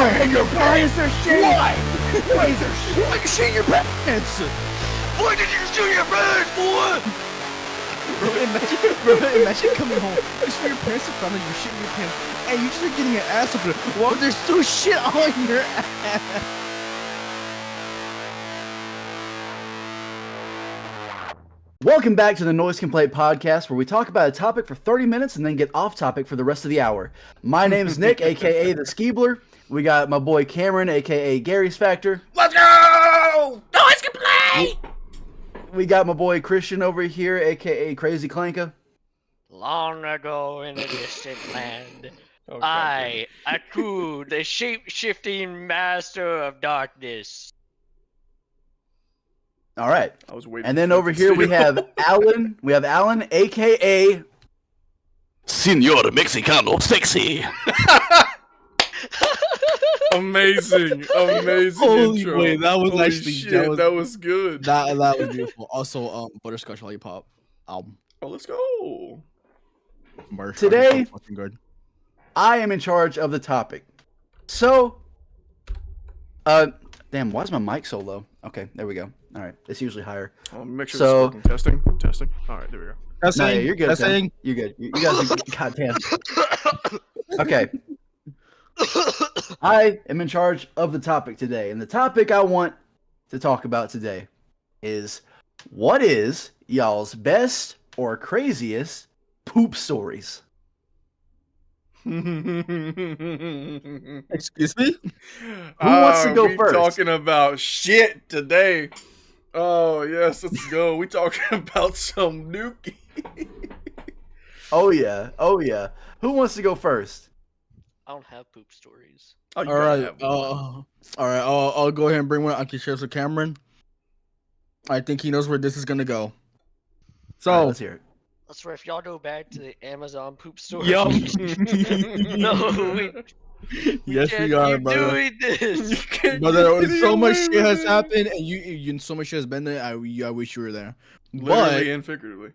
Why? Your pants are shit. Why? Why is there shit? Why you shit your pants? Why did you shit your pants, boy? Imagine coming home, you just your parents in front of you, shit in your pants, and you just getting your ass open while there's still shit on your ass. Welcome back to the NoiseComplaint podcast, where we talk about a topic for 30 minutes and then get off topic for the rest of the hour. My name is Nick, aka the Skeebler. We got my boy Cameron, aka Gary's Factor. Let's go! NoiseComplaint! We got my boy Christian over here, aka Crazy Clanka. Long ago in a distant land, I, Aku, the shape-shifting master of darkness. All right. I was waiting. And then over here we have Alan. We have Alan, aka Señor Mexicano Sexy. Amazing Holy intro. wait, that was Holy actually shit, that was good. that was beautiful. Also, Butterscotch Lollipop album. Oh, let's go. Merch. Today- Fucking good. I am in charge of the topic. So, damn, why is my mic so low? Okay, there we go. All right, it's usually higher. Make sure So- this is working. Testing. All right, there we go. That's No, yeah, saying, you're good. that's Tim. saying, You're good. You guys are goddamn. Okay. I am in charge of the topic today, and the topic I want to talk about today is what is y'all's best or craziest poop stories? excuse me? Who wants to go we first? Talking about shit today. Oh yes, let's go. We talking about some nookie. Oh yeah. Who wants to go first? I don't have poop stories. Oh, you All gotta right, have one. all right. I'll go ahead and bring one. I can share with Cameron. I think he knows where this is gonna go. So, All right, let's hear it. I swear, if y'all go back to the Amazon poop story. Yup. No, yes, can't we are, keep brother. doing this. Brother, so much shit has happened, and you so much shit has been there. I wish you were there. Literally But and figuratively.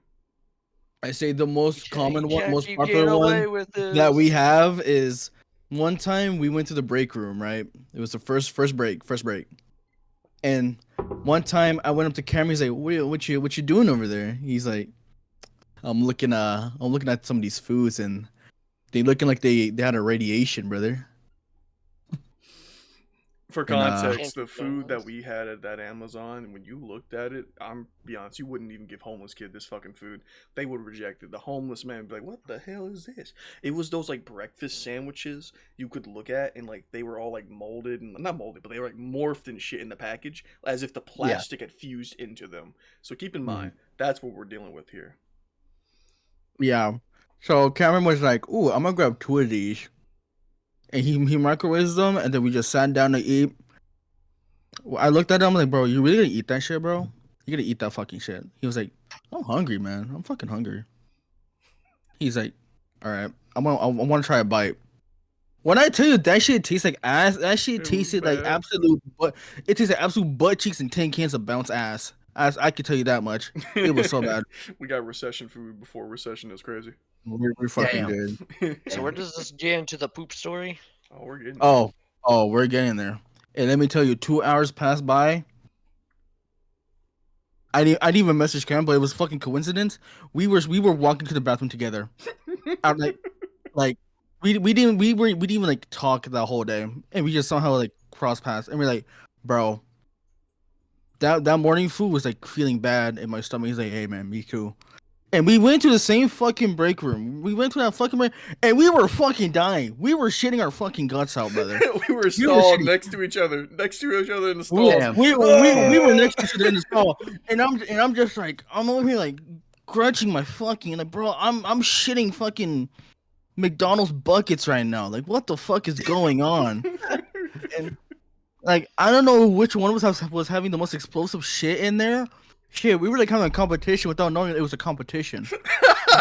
I say the most common one, Can't most keep popular getting away one with this. that we have is one time we went to the break room, right? It was the first break. And one time I went up to Cameron, he's like, what you doing over there? He's like, I'm looking at some of these foods and they looking like they had a radiation, brother. For And, context, the Can't food go. that we had at that Amazon, when you looked at it, I'm be honest, you wouldn't even give homeless kid this fucking food. They would reject it. The homeless man would be like, "What the hell is this?" It was those like breakfast sandwiches you could look at, and like they were all like molded and not molded, but they were like morphed and shit in the package, as if the plastic had fused into them. So keep in mind, that's what we're dealing with here. Yeah. So Cameron was like, "Ooh, I'm gonna grab 2 of these," and he microwaves them, and then we just sat down to eat. I looked at him like, "Bro, you really gonna eat that shit, bro? You gonna eat that fucking shit?" He was like, "I'm hungry, man. I'm fucking hungry." He's like, "All right, I want to try a bite." When I tell you that shit tastes like ass, that shit It was tasted like bad. absolute butt. It tasted like absolute butt cheeks and tin cans of bounce ass. I can tell you that much. It was so bad. We got recession food before recession. Is crazy. We're fucking Damn. good. So where does this get into the poop story? Oh, we're getting. Oh, we're getting there. And let me tell you, 2 hours passed by. I didn't even message Cam, but it was fucking coincidence. We were walking to the bathroom together. I'm like we didn't even like talk that whole day, and we just somehow like cross paths, and we're like, bro, that morning food was like feeling bad in my stomach. He's like, hey man, me too. And we went to the same fucking break room. We went to that fucking break, and we were fucking dying. We were shitting our fucking guts out, brother. we were stalled next to each other in the stall. We were next to each other in the stall, and I'm just like, I'm over here like grudging my fucking like, bro, I'm shitting fucking McDonald's buckets right now. Like, what the fuck is going on? And like, I don't know which one of us was having the most explosive shit in there. Shit, we were like having a competition without knowing it was a competition.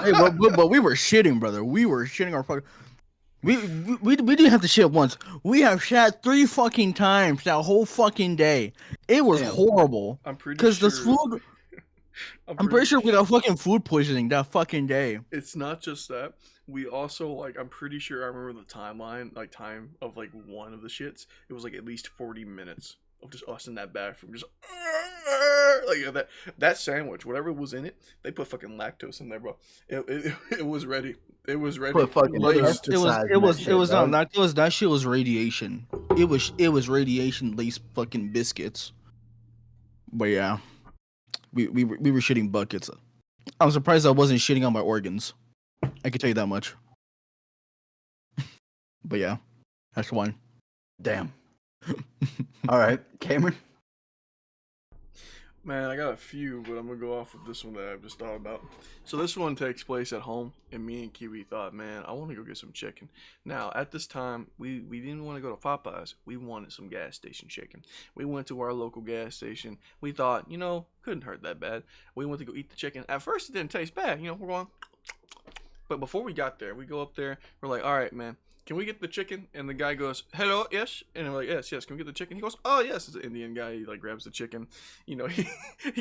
Hey, but we were shitting, brother. We were shitting our fucking. We didn't have to shit once. We have shat 3 fucking times that whole fucking day. It was horrible. I'm pretty Because sure. the food. I'm pretty sure we got fucking food poisoning that fucking day. It's not just that. We also like. I'm pretty sure I remember the timeline, like time of like one of the shits. It was like at least 40 minutes of just us in that bathroom, just like that sandwich, whatever was in it. They put fucking lactose in there, bro. It was ready. It was ready. Put fucking It was pesticides in that shit, not dog. that shit was radiation. It was radiation laced fucking biscuits. But yeah, we were shitting buckets. I'm surprised I wasn't shitting on my organs. I can tell you that much. But yeah, that's one. Damn. All right, Cameron. Man, I got a few, but I'm gonna go off with this one that I've just thought about. So this one takes place at home, and me and Kiwi thought, man, I want to go get some chicken. Now, at this time, we didn't want to go to Popeyes. We wanted some gas station chicken. We went to our local gas station. We thought, couldn't hurt that bad. We went to go eat the chicken. At first, it didn't taste bad. We're going. But before we got there, we go up there. We're like, all right, man. Can we get the chicken? And the guy goes, hello, yes? And we're like, yes, can we get the chicken? He goes, oh, yes. It's an Indian guy. He, like, grabs the chicken. He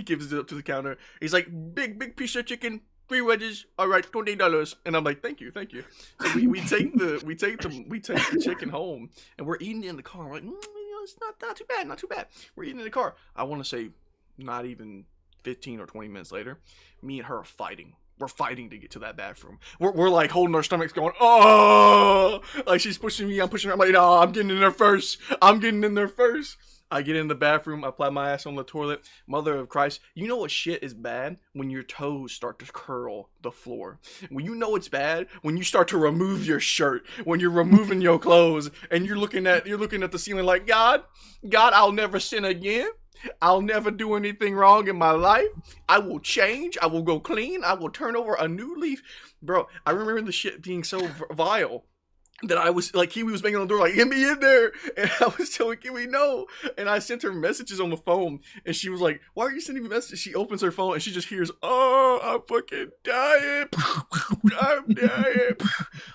gives it up to the counter. He's like, big piece of chicken, 3 wedges. All right, $20. And I'm like, thank you. So we take the chicken home, and we're eating it in the car. We're like, it's not too bad. We're eating in the car. I want to say not even 15 or 20 minutes later, me and her are fighting. We're fighting to get to that bathroom. We're like holding our stomachs going, oh! Like she's pushing me, I'm pushing her. I'm like, no, I'm getting in there first. I get in the bathroom, I apply my ass on the toilet. Mother of Christ, you know what shit is bad? When your toes start to curl the floor. When you know it's bad, when you start to remove your shirt, when you're removing your clothes, and you're looking at the ceiling like, God, I'll never sin again. I'll never do anything wrong in my life. I will change. I will go clean. I will turn over a new leaf. Bro, I remember the shit being so vile that I was like, Kiwi was banging on the door like, get me in there. And I was telling Kiwi no. And I sent her messages on the phone. And she was like, why are you sending me messages? She opens her phone and she just hears, oh, I'm fucking dying. I'm dying.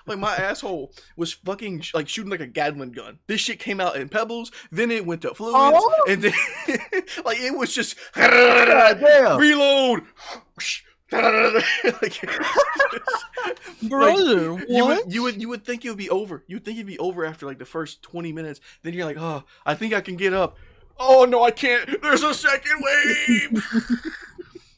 Like my asshole was fucking like shooting like a Gatling gun. This shit came out in pebbles. Then it went to fluids. And then like it was just reload. Like, brother, like, what? you would think it would be over. You'd think it'd be over after like the first 20 minutes. Then you're like, oh, I think I can get up. Oh no, I can't. There's a second wave.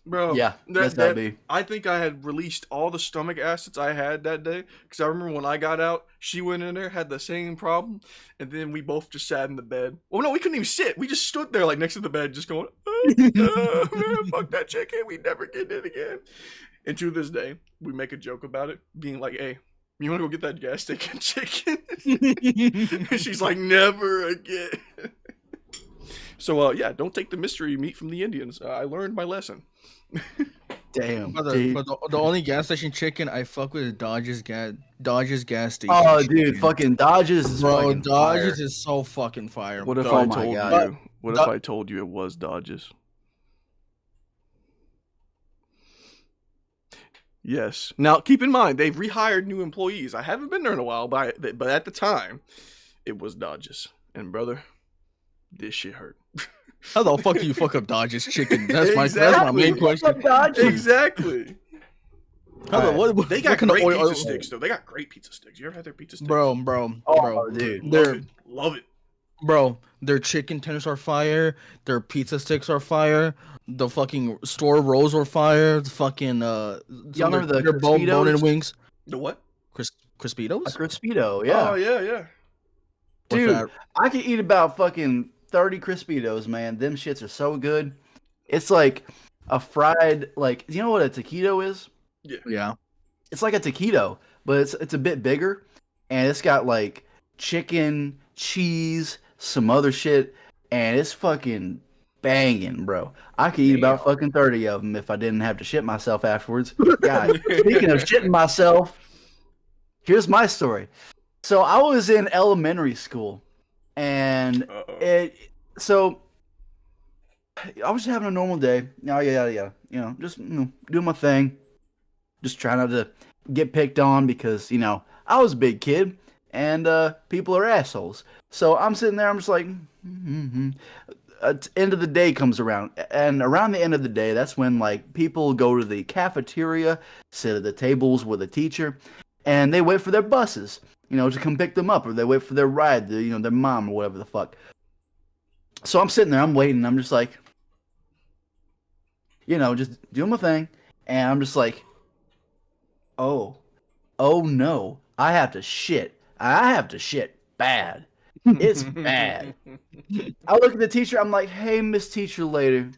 Bro, Yeah, that's that be. I think I had released all the stomach acids I had that day. Because I remember when I got out, she went in there, had the same problem. And then we both just sat in the bed. Oh no, we couldn't even sit. We just stood there like next to the bed just going, man, fuck that chicken. We never get it again. And to this day, we make a joke about it. Being like, hey, you want to go get that gas station chicken? And she's like, never again. So, yeah, don't take the mystery meat from the Indians. I learned my lesson. Damn. But the only gas station chicken I fuck with is Dodge's gas station. Oh, chicken. dude, fucking Dodge's is Bro, fucking Dodge's fire. is so fucking fire. What if Oh I my told God. you? What if I told you it was Dodge's? Yes. Now, keep in mind, they've rehired new employees. I haven't been there in a while, but at the time, it was Dodge's. And, brother, this shit hurt. How the fuck do you fuck up Dodge's chicken? That's my main Fuck question. Dodge's. Exactly. They got kind of great oil- pizza sticks, though. They got great pizza sticks. You ever had their pizza sticks? Bro, Oh, dude. Love it. Bro, their chicken tenders are fire. Their pizza sticks are fire. The fucking store rolls are fire. The fucking Y'all remember the their bone Crispitos? and wings. The what? Crispitos? A Crispito, yeah. Oh, yeah. What's Dude, that? I could eat about fucking 30 Crispitos, man. Them shits are so good. It's like a fried, like, you know what a taquito is? Yeah. It's like a taquito, but it's a bit bigger, and it's got like chicken, cheese, some other shit, and it's fucking banging, bro. I could eat about fucking 30 of them if I didn't have to shit myself afterwards. God, speaking of shitting myself, here's my story. So I was in elementary school, and so I was just having a normal day. Yeah. Just doing my thing. Just trying not to get picked on because, I was a big kid and people are assholes. So I'm sitting there, I'm just like, end of the day comes around, and around the end of the day, that's when like people go to the cafeteria, sit at the tables with a teacher, and they wait for their buses, to come pick them up, or they wait for their ride, their mom or whatever the fuck. So I'm sitting there, I'm waiting, I'm just like, just doing my thing, and I'm just like, oh no, I have to shit bad. It's bad. I look at the teacher, I'm like, hey, Miss Teacher Later,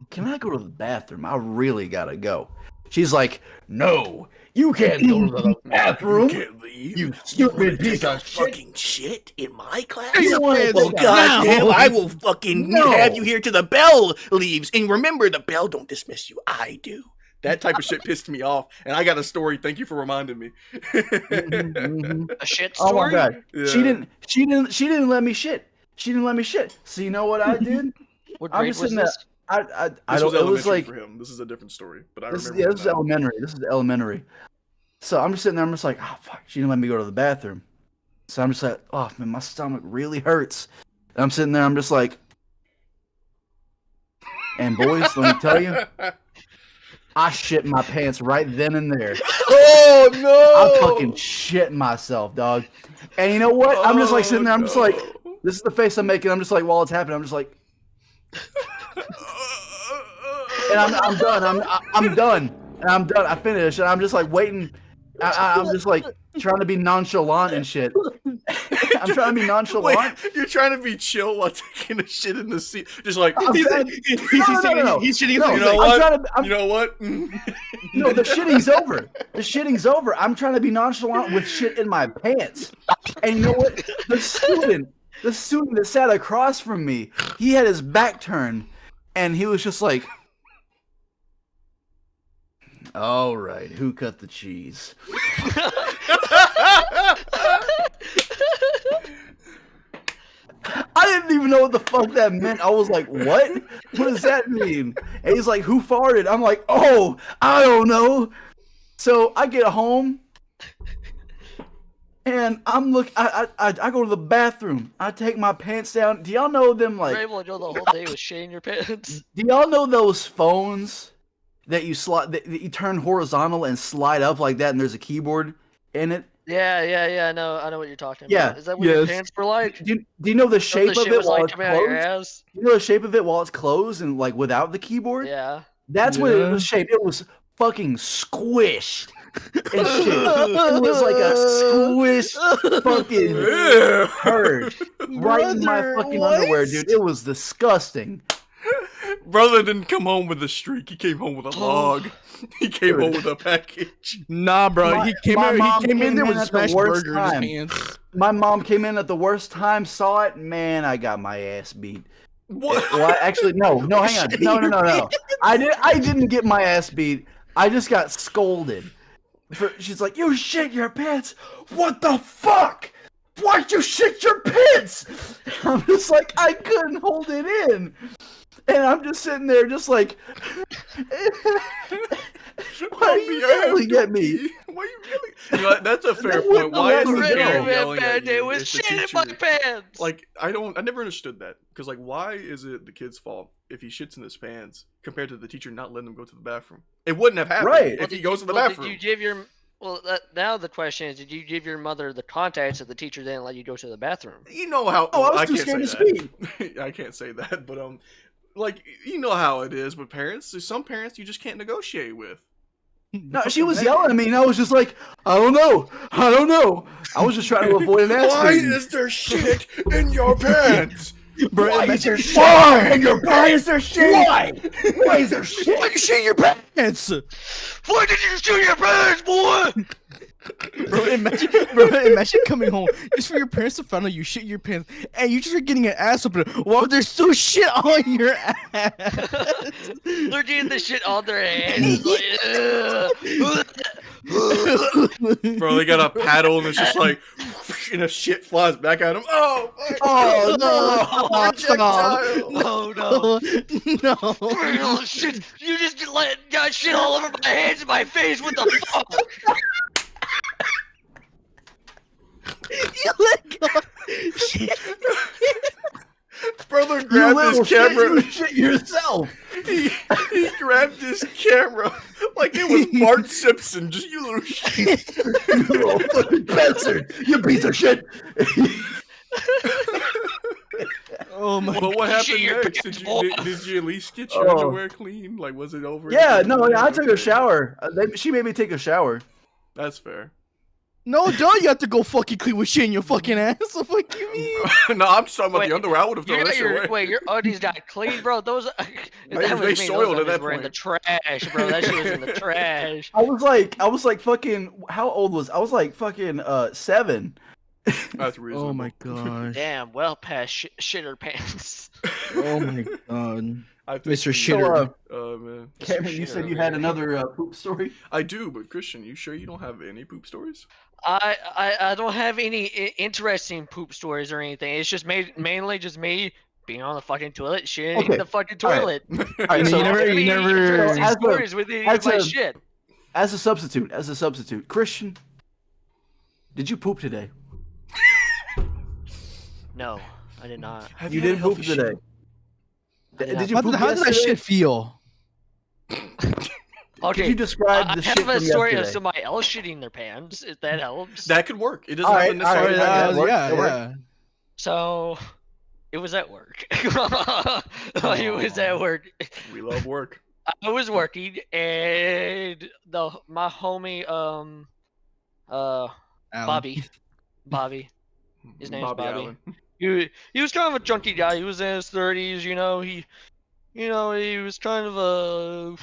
can I go to the bathroom? I really gotta go. She's like, no, you can't go to the bathroom. You can't leave. You stupid piece of fucking shit in my class. Oh, God damn, I will fucking have you here till the bell leaves. And remember, the bell don't dismiss you. I do. That type of shit pissed me off, and I got a story. Thank you for reminding me. A shit Oh story? my god. Yeah. She didn't let me shit. She didn't let me shit. So you know what I did? What I'm grade just was sitting there. this? I This don't. was It elementary was like for him. This is a different story, but I this is, remember. this is elementary. This is elementary. So I'm just sitting there. I'm just like, oh fuck. She didn't let me go to the bathroom. So I'm just like, oh man, my stomach really hurts. And I'm sitting there. I'm just like, and boys, let me tell you, I shit my pants right then and there. Oh no! I fucking shit myself, dog. And you know what? I'm just like sitting there. I'm just like, this is the face I'm making. I'm just like, while it's happening, I'm just like, and I'm done. I'm done. And I'm done. I finished. And I'm just like waiting. I'm just like trying to be nonchalant and shit. I'm trying to be nonchalant. Wait, you're trying to be chill while taking a shit in the seat, just like He's shitting. No, you know I'm what? trying to, You know what? no, the shitting's over. The shitting's over. I'm trying to be nonchalant with shit in my pants. And you know what? The student that sat across from me, he had his back turned, and he was just like, all right, who cut the cheese? I didn't even know what the fuck that meant. I was like, what? What does that mean? And he's like, who farted? I'm like, oh, I don't know. So I get home and I go to the bathroom. I take my pants down. Do y'all know them like You're able to go the whole day with shit in your pants. do y'all know those phones that you slide that you turn horizontal and slide up like that and there's a keyboard in it? Yeah. I know what you're talking about. Yeah, Is that what your yes. pants were like? Do you know the shape the of shit it was while like it's coming out of your closed? ass? You know the shape of it while it's closed and like without the keyboard? Yeah. That's what it Yeah. was shaped. It was fucking squished and shit. It was like a squished fucking Ew. turd right in my Brother, fucking what? underwear, dude. It was disgusting. Brother didn't come home with a streak. He came home with a log. He came home with a package. Nah, bro. My- he came my mom in came there in with a at the smashed worst burger in time. his pants. My mom came in at the worst time, saw it, man, I got my ass beat. What? Well, actually, no, hang on. No. I didn't get my ass beat. I just got scolded. She's like, you shit your pants? What the fuck? Why'd you shit your pants? I'm just like, I couldn't hold it in. And I'm just sitting there just like, why are you yelling at me? Why you yelling? You know, that's a fair That was point. the Why is last the video. parent Bad yelling at day you with if the shit in my teacher- pants. Like, I never understood that. Because, like, why is it the kid's fault if he shits in his pants compared to the teacher not letting him go to the bathroom? It wouldn't have happened Right. if he goes to the Did bathroom. you give your now the question is, did you give your mother the contacts if the teacher didn't let you go to the bathroom? You know how... Oh, I was too can't scared to say speak. that. I can't say that, but, like, you know how it is with parents. There's some parents you just can't negotiate with. No, she was yelling at me, and I was just like, I don't know. I was just trying to avoid an ass Why beating. is there shit in your pants? Bro, Why imagine- is there shit Why? in your Why is pants? there shit? Why? Why is there shit? Why you shit in your pants? Why did you shoot your pants, boy? Bro, imagine coming home just for your parents to find out you shit your pants, and you just are getting an ass opener while there's still shit on your ass. They're getting the shit on their hands. Like, Bro, they got a paddle and it's just like, and the shit flies back at him. Oh, fuck. Oh no! Projectile. oh no. No! Oh, shit. You just got shit all over my hands and my face. What the fuck? You let go. Shit. Brother Alan grabbed his camera. You shit yourself. He grabbed his camera like it was Bart Simpson. Just you little shit. You little fucking bastard. You piece of shit. Oh my. Well, what happened Shit your next? pants, Did you at least get your underwear clean? Like, was it over? Yeah, no, I took a shower. She made me take a shower. That's fair. No, duh, you have to go fucking clean with shit in your fucking ass. What the fuck you mean? No, I'm talking about Wait, the underwear. I would have thrown that shit away. Wait, your undies got clean, bro? Those They soiled at that were in point. the trash, bro. That shit was in the trash. I was like fucking. How old was I? Was like fucking 7. That's reasonable. Oh my gosh. Damn, well past shitter pants. Oh my god. I think Mr. you- Shitter. Man. Cameron, you said you had another poop story. I do, but Christian, you sure you don't have any poop stories? I don't have any interesting poop stories or anything. It's just mainly just me being on the fucking toilet, shitting in the fucking toilet. All right, You so never- Interesting as a- stories with any of as my a- shit. as a substitute, Christian, did you poop today? No, I did not. Have You had a didn't poop healthy today. Yeah. Did you How poop did that yesterday? shit feel? Okay, Could you describe I the have shit a from story of yesterday? somebody else shitting their pants, if that helps. That could work. It doesn't All have right, to all right, necessarily. yeah, have that works, yeah, that works. yeah. So, it was at work. It was at work. We love work. I was working, and my homie, Alan. Bobby. His name's Bobby. Allen. He was kind of a junky guy. He was in his 30s, you know. He was kind of a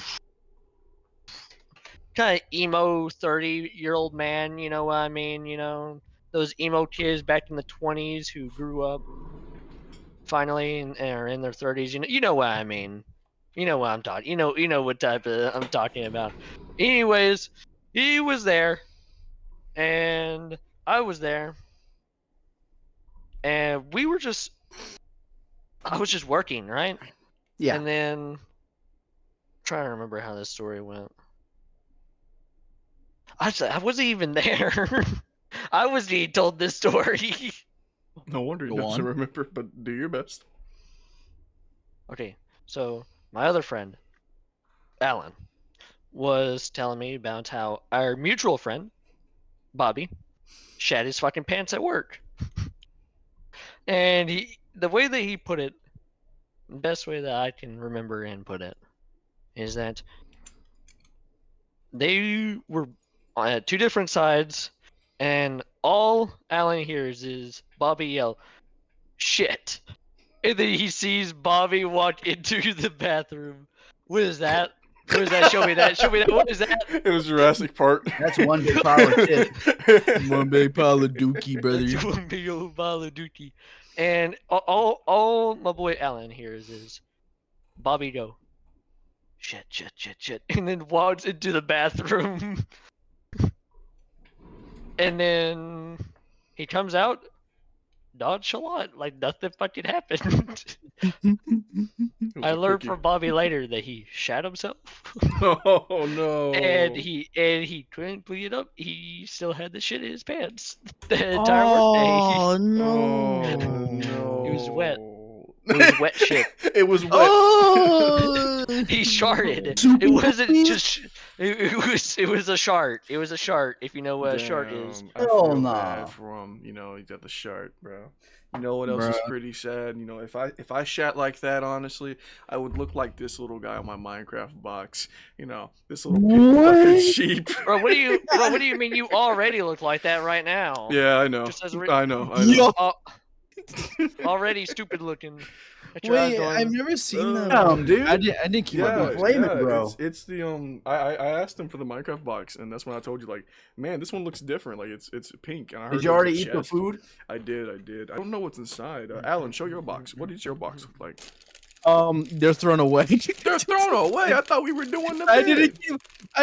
emo 30-year-old man. You know what I mean? You know, those emo kids back in the 20s who grew up finally and are in their 30s. You know what I mean? You know what I'm talking. You know what type of I'm talking about. Anyways, he was there, and I was there. And I was just working, right? Yeah. And then, trying to remember how this story went. I wasn't even there. I wasn't even told this story. No wonder you Go doesn't on. remember, but do your best. Okay, so my other friend, Alan, was telling me about how our mutual friend, Bobby, shat his fucking pants at work. And the way that he put it, the best way that I can remember and put it, is that they were on two different sides, and all Alan hears is Bobby yell, "Shit!" And then he sees Bobby walk into the bathroom. What is that? What is that? Show me that. Show me that. What is that? It was Jurassic Park. That's one big pile of shit. One big pile of dookie, brother. That's one big old ball of dookie. And all my boy Alan hears is Bobby go, "Shit, shit, shit, shit," and then walks into the bathroom. And then he comes out nonchalant, like nothing fucking happened. I learned from Bobby later that he shat himself. Oh no! And he couldn't clean it up. He still had the shit in his pants the entire workday. Oh no! Oh no! It was wet. It was wet shit. It was wet. Oh! He sharted. Super It wasn't clean. just. It was a shart. It was a shart. If you know what a shart is. Damn, I Hell feel nah. bad for him. You know, he got the shart, bro. You know what else is Bruh. pretty sad? You know, if I shat like that, honestly, I would look like this little guy on my Minecraft box. You know, this little fucking What? sheep. Bro, what do you mean? You already look like that right now. Yeah, I know. Just as I know. Yo, Already stupid looking. Get your eyes wait, going. I've never seen that. Damn, dude. I didn't keep Yeah, up. Blame it, bro. It's the I asked him for the Minecraft box, and that's when I told you, like, man, this one looks different. Like it's pink. And I heard Did you there was already a eat the chest. food? I did. I don't know what's inside. Alan, show your box. What does your box look like? They're thrown away. They're thrown away. I thought we were doing the. I bid.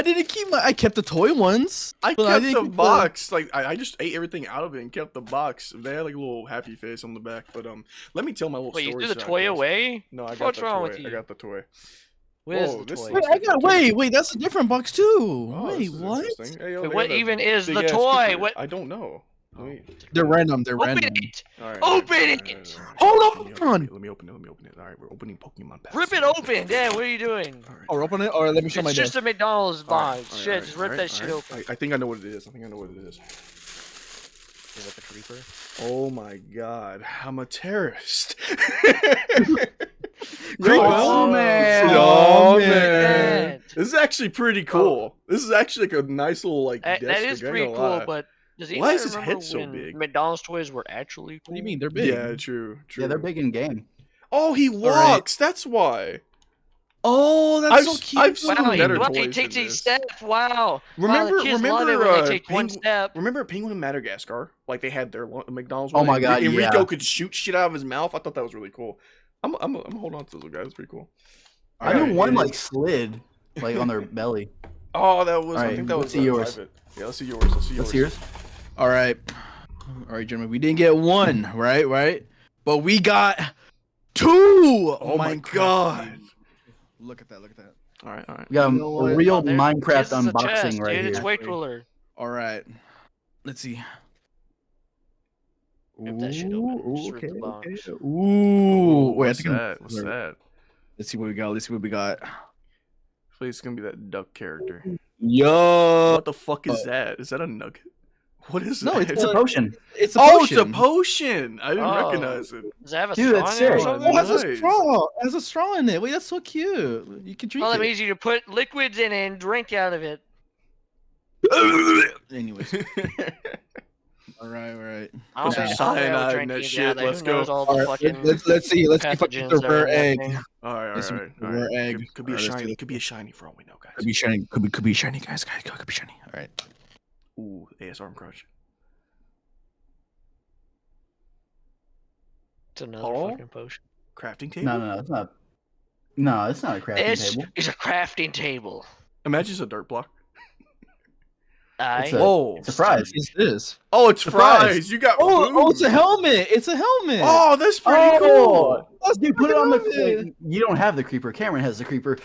didn't keep my. I kept the toy ones. I but kept didn't the keep box. Like I just ate everything out of it and kept the box. They had like a little happy face on the back. But let me tell my little Wait, you story. threw the so toy guys- away? No, I got What's the wrong toy. with you? I got the toy. Where's Whoa, the this toy? looks Wait, that's a different box too. Oh, wait, this is what? interesting. Hey, yo, Wait, they what got a even is the big-ass toy? cooker. What? I don't know. They're random. They're Open random. it! All right, Open all right, it! all right. Hold Let on. me open it. All right, we're opening Pokemon Pass. Rip it open! Yeah, what are you doing? All right. Oh, open it. Or let me show my It's just desk. a McDonald's All right, box. all right, Shit, all just right, rip all that right, shit all open. right. I think I know what it is. Is that the creeper? Oh my god, I'm a terrorist. Oh, man. Oh man. man. This is actually pretty cool. This is actually like a nice little like That desk is trick, I ain't pretty gonna cool, lie. but does Why anybody is his remember head so when big? McDonald's toys were actually cool? What do you mean? They're big. Yeah, true. Yeah, they're big in game. Oh, he walks. That's why. Oh, that's so cute. I've seen Wow, better he toys takes than a this. step. Wow. Remember, wow, the kids love it when they take one Penguin, step. remember Penguin in Madagascar? Like they had their McDonald's. Oh one, my and God, Enrico yeah. could shoot shit out of his mouth. I thought that was really cool. I'm holding on to those guys. That's pretty cool. I knew Alright, one yeah. like slid, like on their belly. Oh, that was. I Alright, think that let's was see yours. private. Yeah, let's see yours. Let's see yours. Let's see yours. All right, gentlemen. We didn't get one, right, but we got two. Oh my Minecraft God. games. Look at that. All right. We got You know a what? real There- Minecraft this is a unboxing chest, right dude. here. It's way cooler. All right. Let's see. Rip that shit open. Just rip the okay, box. okay. Ooh. Wait, I What's think that? What's that? Let's see what we got. Let's see what we got. I feel like it's gonna be that duck character. Yo. What the fuck is that? Is that a nugget? What is No, that? It's a potion. It's a Oh, potion. it's a potion. I didn't Oh. recognize it. Does it have a Dude, straw that's in it or sick. something? Oh, it has a Nice. straw. It has a straw in it. Wait, that's so cute. You can drink Well, that it. means you to put liquids in it and drink out of it. Anyways. All right. I don't Put think some I'll ever cyanide in drink that anything shit. out of there. Let's Who knows go. all the All right. fucking Let's see. Let's see if I can pathogens get the that are rare in that egg. thing. All right. Let's see Rare rare egg. Could be a Alright, let's shiny. do Could be a shiny for all we know, guys. Could be shiny. Could be shiny, guys. Could be shiny. All right. Ooh, ASR crunch. It's another Oh? fucking potion. Crafting table. No, it's not. No, it's not a crafting This table. is a crafting table. Imagine it's a dirt block. It's I. a- Oh, It's a fries. What's this? oh, it's Surprise. fries. You got. Oh, it's a food. helmet. It's a helmet. Oh, that's pretty cool. Dude, put it on fucking the. love it. You don't have the creeper. Cameron has the creeper.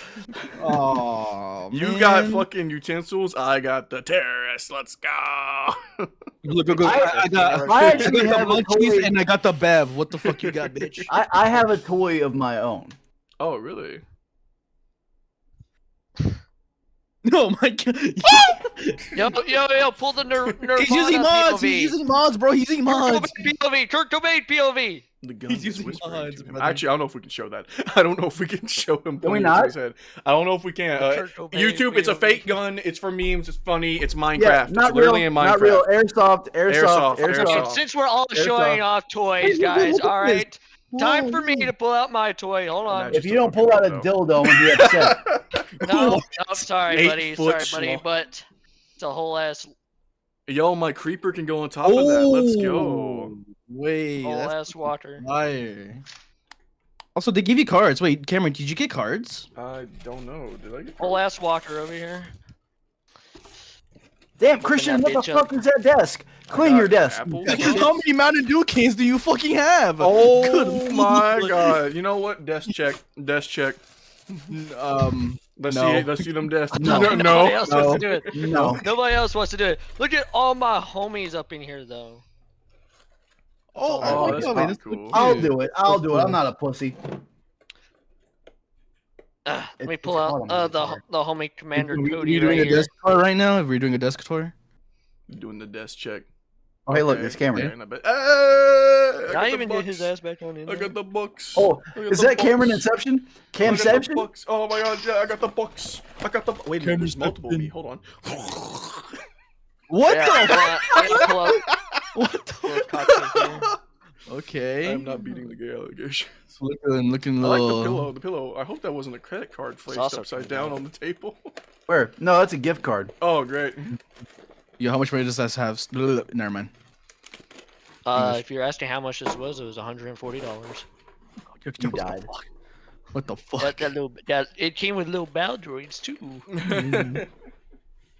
Oh, You man. got fucking utensils. I got the terrorist. Let's go. Look. I got. I actually got have the a munchies toy. and I got the bev. What the fuck you got, bitch? I have a toy of my own. Oh, really? Oh my god. Yo, pull the Nirvana He's using mods. POV. He's using mods, bro. He's using mods. Kurt Cobain POV. The gun He's is using whispering mods, to him. brother. Actually, I don't know if we can show that. I don't know if we can show him. Can we pointing not? to his head. I don't know if we can. Kurt Cobain YouTube, it's a POV. fake gun. It's for memes. It's funny. It's Minecraft. Yeah, It's not literally real. in Minecraft. Not real. Airsoft. Airsoft. Since we're all Airsoft. showing off toys, Hey, guys, look at all this. right. Time for me to pull out my toy. Hold on. Imagine- If you don't pull out a dildo and be upset, No, I'm sorry, 8 buddy. foot Sorry, buddy, schlong. but it's a whole ass, Yo, my creeper can go on top of that. Let's go. Wait, whole that's ass water. fire. Also, they give you cards. Wait, Cameron, did you get cards? I don't know. Did I get Whole ass walker over here. damn Christian, that what the bitch up. fuck is that desk? Clean your desk. apples? How many Mountain Dew cans do you fucking have? Oh Good my lord. god. You know what? Desk check. Desk check. Let's No. see them desks. Nobody No. else wants to do it. No. Nobody else wants to do it. Look at all my homies up in here, though. Oh, Oh, I that's like pretty that. cool. I'll do it. I'll do it. I'm not a pussy. Let me It's pull hot out on my the homie Commander Are we Cody doing right a here. desk tour right now? Are we doing a desk tour? Doing the desk check. Oh, hey, look, Okay, it's Cameron. okay, not bad. I got Not the even get his books. ass back on in I there. got the books. Oh, I got is the that Cameron books. Inception? I got the Camception? books. Oh my god, yeah, I got the books. I got the. Wait a minute, there's multiple of me. Hold on. What Yeah, the? pull up What the? pull up cocktail here. Okay. I'm not beating the gay allegations. Looking I like little. the pillow. The pillow. I hope that wasn't a credit card placed also upside pretty down good. on the table. Where? No, that's a gift card. Oh, great. Yo, how much money does this have? Never mind. If you're asking how much this was, it was $140. You died. What the fuck? But it came with little bow droids too,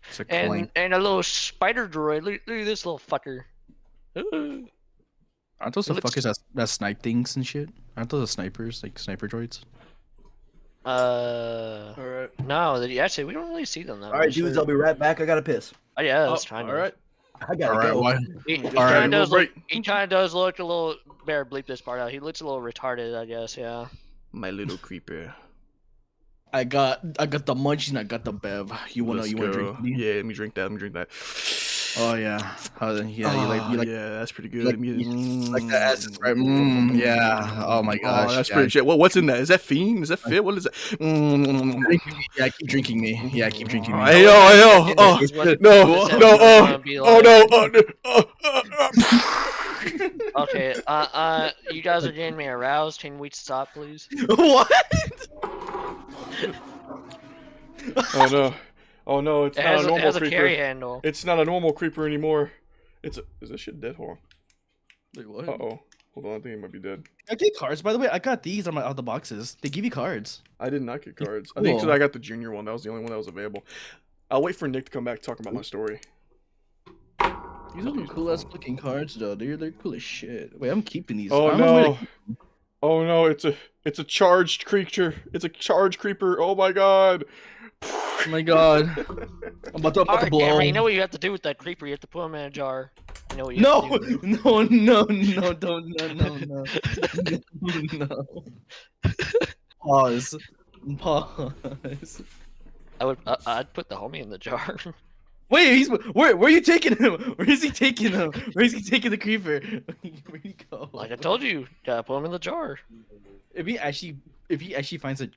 It's a coin. and a little spider droid. Look at this little fucker. Ooh. Aren't those the looks- fuckers that snipe things and shit? Aren't those the snipers, like sniper droids? Alright. No, actually, we don't really see them that All right, much. dudes, I'll be right back. I gotta piss. Oh, yeah, Oh, that's fine. alright. I gotta All right, go. why? He All right, kind of does we'll look. He kind of does look a little. Better bleep this part out. He looks a little retarded, I guess. Yeah. My little creeper. I got the munchies and I got the bev. You wanna Let's drink? go. Me? Yeah, let me drink that. Let me drink that. Oh yeah. Yeah. You like yeah, that's pretty good. like the essence, right? Yeah. Oh my gosh. Oh, that's yeah. pretty shit. What's in that? Is that Fiend? Is that Fit? What is that? Yeah, keep drinking me. Yeah, keep drinking me. Hey, yo, oh, This is what no, this no, episode's gonna be oh, like. no, Okay. You guys are getting me aroused. Can we stop, please? What? oh no, oh no, it's It not has, a it normal has a creeper. carry handle. It's not a normal creeper anymore. Is this shit dead? Hold Wait, on. what? Uh-oh. Hold on, I think it might be dead. I get cards, by the way. I got these on out the boxes. They give you cards. I did not get cards. I think because Cool. I got the junior one. That was the only one that was available. I'll wait for Nick to come back to talk about my story. These are the cool ass looking cards, though. They're cool as shit. Wait, I'm keeping these. Oh I don't know where no. Oh no, it's a charged creature. It's a charged creeper. Oh my god. Oh my god. I'm about to Alright, blow. Cameron, you know what you have to do with that creeper? You have to put him in a jar. You know what you No, have to do. no, don't, no. Pause. I'd put the homie in the jar. Wait, where are you taking him? Where is he taking him? Where is he taking the creeper? Where'd he go? Like I told you, gotta put him in the jar. If he actually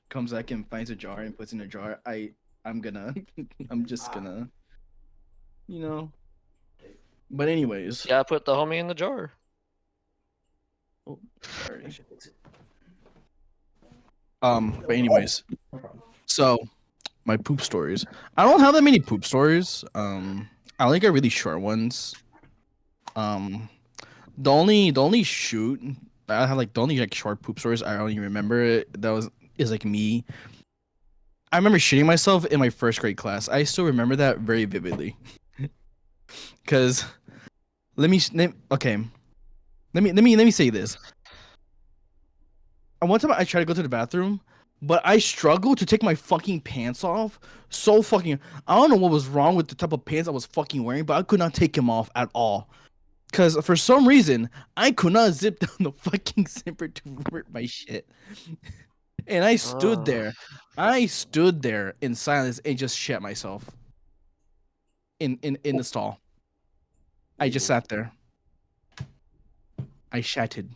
comes back and finds a jar and puts in a jar, I'm just gonna, you know. But anyways. Gotta put the homie in the jar. Oh, sorry. But anyways, so my poop stories. I don't have that many poop stories. I only got really short ones. The only shoot I have the only short poop stories I only remember is like me. I remember shitting myself in my first grade class. I still remember that very vividly. Cause let me say this. One time I tried to go to the bathroom, but I struggled to take my fucking pants off. I don't know what was wrong with the type of pants I was fucking wearing, but I could not take them off at all. Cause for some reason I could not zip down the fucking zipper to rip my shit. And I stood there. I stood there in silence and just shat myself. In the stall. I just sat there. I shatted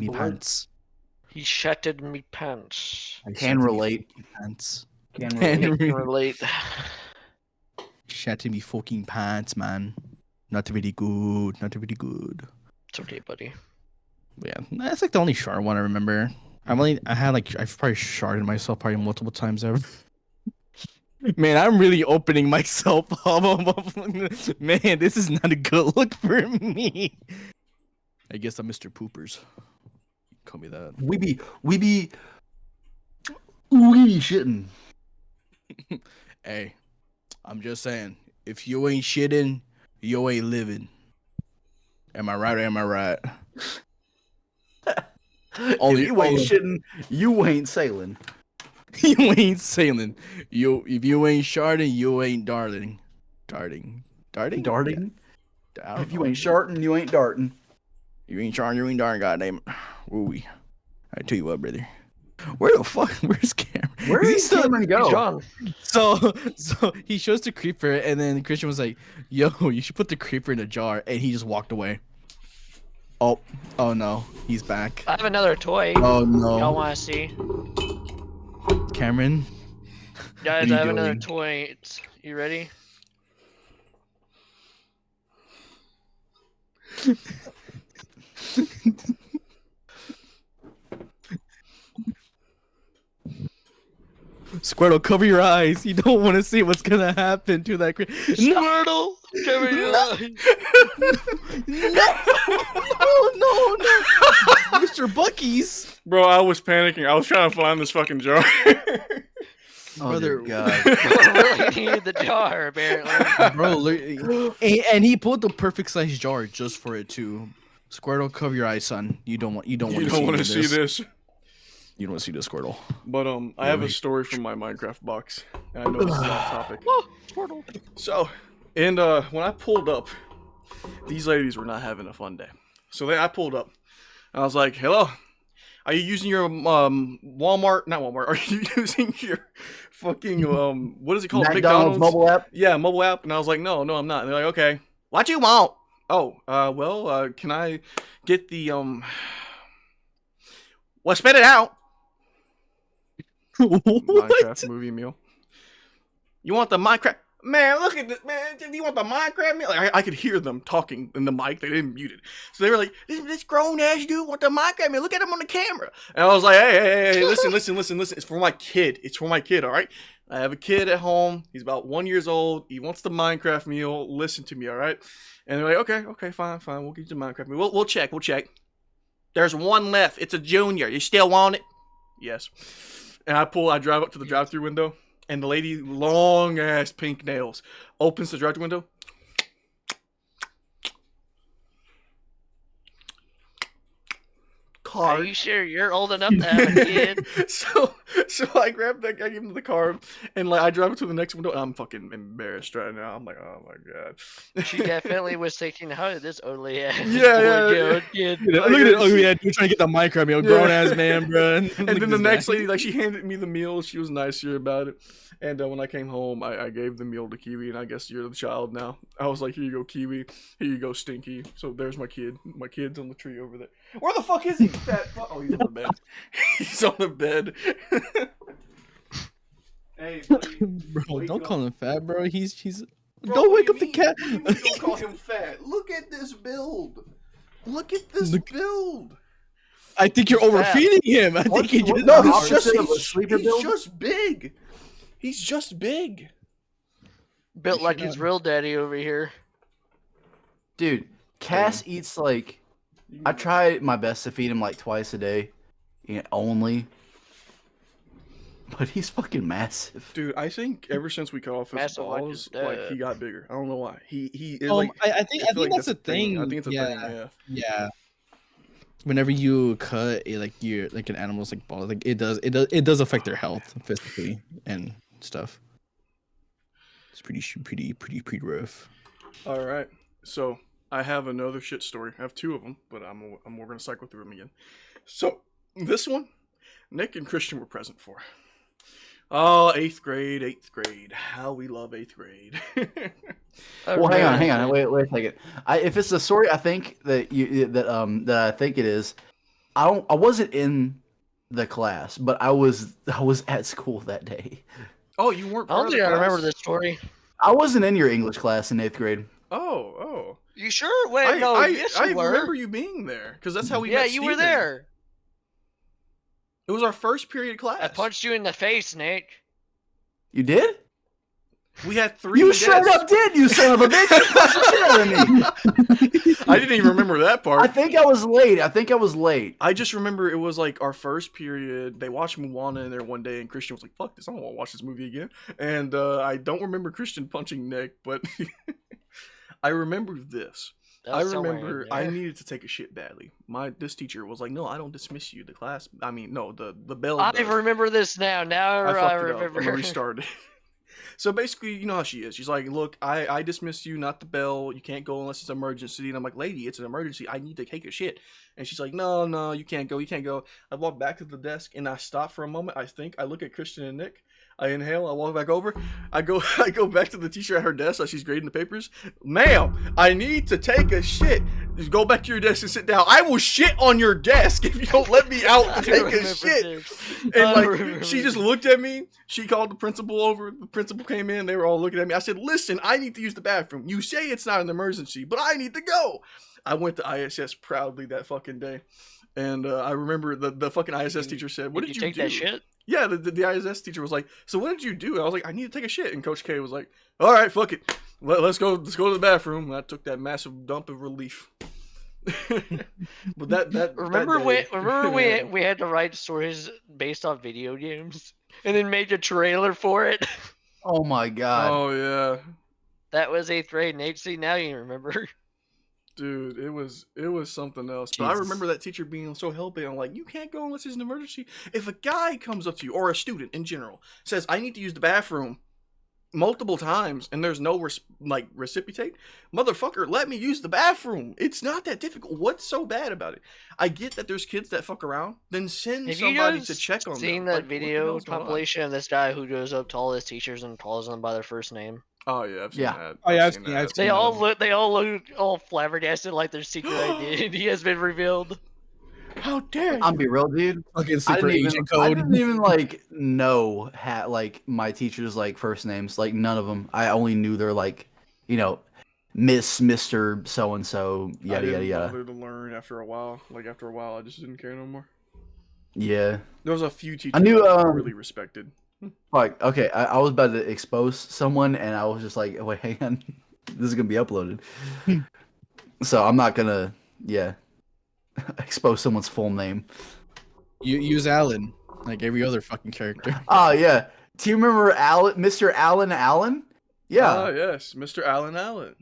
me pants. He shattered me pants. I can relate. Pants. Can Can relate. Can relate. Shattered me fucking pants, man. Not really good. Not really good. It's okay, buddy. But yeah, that's like the only shard one I remember. I've probably sharded myself probably multiple times ever. Man, I'm really opening myself up. Man, this is not a good look for me. I guess I'm Mr. Poopers. Call me that. We be shitting. Hey, I'm just saying, if you ain't shitting, you ain't living. Am I right or am I right? If you ain't shitting, you ain't sailing. You ain't sailing. If you ain't sharding, you ain't darting. Darting. Darting? Yeah. I don't If you know. ain't sharting, you ain't darting. You ain't sharding, you ain't darting, goddamn. Ooh. I tell you what, brother. Where's Cameron? Where did Cameron He's go? gone. So he shows the creeper, and then Christian was like, "Yo, you should put the creeper in a jar," and he just walked away. Oh no, he's back. I have another toy. Oh Y'all no, want to see? Cameron. Guys, you I have another doing? toy. You ready? Squirtle, cover your eyes. You don't want to see what's gonna happen to that creeper. Squirtle! Cover your eyes. No, Mr. Bucky's. Bro, I was panicking. I was trying to find this fucking jar. Oh, dear Brother. God. I really needed the jar, apparently. Bro, and he pulled the perfect size jar just for it too. Squirtle, cover your eyes, son. You don't want you don't want to see this. You don't want to see this, Squirtle. But I have a story from my Minecraft box. And I know this is off topic. Oh, Squirtle. So, And when I pulled up, these ladies were not having a fun day. So I pulled up. I was like, hello, are you using your Walmart? Not Walmart. Are you using your fucking, what is it called? McDonald's mobile app? Yeah, mobile app. And I was like, no, I'm not. And they're like, okay, what you want? Oh, well, can I get the, well, spit it out. Minecraft movie meal. You want the Minecraft? Man, look at this, man. Do you want the Minecraft meal? Like, I could hear them talking in the mic. They didn't mute it. So they were like, this grown-ass dude want the Minecraft meal. Look at him on the camera. And I was like, hey, listen. It's for my kid. It's for my kid, all right? I have a kid at home. He's about 1 year old. He wants the Minecraft meal. Listen to me, all right? And they're like, okay, fine. We'll get you the Minecraft meal. We'll check. There's one left. It's a junior. You still want it? Yes. And I drive up to the drive-thru window. And the lady, long ass pink nails, opens the drive window. Card. Are you sure you're old enough to have a kid? so I grabbed that guy, gave him the card, and like I drive to the next window. And I'm fucking embarrassed right now. I'm like, oh my god. She definitely was thinking, how did this ugly ass Yeah. Look at it, ugly ass dude trying to get the Minecraft meal, grown ass man, bro. And then the next lady, like, she handed me the meal. She was nicer about it. And when I came home, I gave the meal to Kiwi, and I guess you're the child now. I was like, here you go, Kiwi. Here you go, Stinky. So there's my kid. My kid's on the tree over there. Where the fuck is he? Fat fuck. Oh, he's on the bed. He's on the bed. Hey, buddy. Bro, don't call him fat, bro. He's. Bro, don't wake what up do the you cat. mean? What do you mean don't call him fat? Look at this build. Look at this build. I think you're overfeeding him. I think he just. No, He's build? just big. He's just big. Built like his real daddy over here. Dude, Cass eats like. I try my best to feed him like twice a day, only. But he's fucking massive. Dude, I think ever since we cut off his Massive like balls, his dad. like he got bigger. I don't know why. He is I like. think feel like that's a thing. I think it's a thing. Yeah. Yeah. Whenever you cut like an animal's like balls, like it does affect their health physically and stuff. It's pretty rough. All right. So I have another shit story. I have two of them, but we're gonna cycle through them again. So this one, Nick and Christian were present for. Oh, 8th grade. How we love 8th grade. Well, hang on. Wait a second. If it's the story, I think that that I think it is. I wasn't in the class, but I was at school that day. Oh, you weren't. I don't think I remember this story. I wasn't in your English class in 8th grade. Oh. You sure? Wait, no, yes you were. I remember you being there because that's how we met. Yeah, you were there. It was our first period class. I punched you in the face, Nick. You did? We had 3. You straight up did, you son of a bitch! You punched the shit out of me. I didn't even remember that part. I think I was late. I just remember it was like our first period. They watched Moana in there one day, and Christian was like, "Fuck this! I don't want to watch this movie again." And I don't remember Christian punching Nick, but I remember this. I remember I needed to take a shit badly. This teacher was like, "No, I don't dismiss you. The class. I mean, no, the bell." I remember this now. Now I remember. I'm gonna restart it. So basically, you know how she is. She's like, "Look, I dismiss you, not the bell. You can't go unless it's an emergency." And I'm like, "Lady, it's an emergency. I need to take a shit." And she's like, "No, you can't go. You can't go." I walk back to the desk and I stop for a moment. I look at Christian and Nick. I inhale. I walk back over. I go back to the teacher at her desk as she's grading the papers. "Ma'am, I need to take a shit. Just go back to your desk and sit down. I will shit on your desk if you don't let me out to take a shit." And like, she just looked at me. She called the principal over. The principal came in. They were all looking at me. I said, "Listen, I need to use the bathroom. You say it's not an emergency, but I need to go." I went to ISS proudly that fucking day. And I remember the fucking ISS teacher said, "What did you take do?" That shit? Yeah, the ISS teacher was like, "So what did you do?" And I was like, "I need to take a shit." And Coach K was like, "All right, fuck it. Let's go to the bathroom." And I took that massive dump of relief. But that remember that day, we had to write stories based off video games and then made a trailer for it. Oh my god. Oh yeah. That was 8th grade, Nate. See, now you remember. Dude, it was something else. But I remember that teacher being so hell-bent. I'm like, "You can't go unless it's an emergency." If a guy comes up to you, or a student in general, says, "I need to use the bathroom," multiple times and there's no reciprocate, motherfucker, let me use the bathroom. It's not that difficult. What's so bad about it? I get that there's kids that fuck around. Then send Have somebody you to check on them. seen that video compilation of this guy who goes up to all his teachers and calls them by their first name? Oh yeah, I've seen Yeah. that. Oh, yeah, I've seen that. They all look all flabbergasted like their secret identity has been revealed. How dare you? I'm be real, dude. Fucking I super didn't, agent even, code. I didn't even like know like my teachers' like first names. Like none of them. I only knew their like, you know, Miss, Mister, so and so, yada yada I didn't yada. bother to learn after a while. Like after a while, I just didn't care no more. Yeah. There was a few teachers I knew I really respected. like okay, I was about to expose someone, and I was just like, wait, hang on, this is gonna be uploaded. So I'm not gonna, expose someone's full name. You use Alan like every other fucking character. Oh yeah. Do you remember Mr. Alan Allen? Yeah. Ah, yes, Mr. Alan Allen.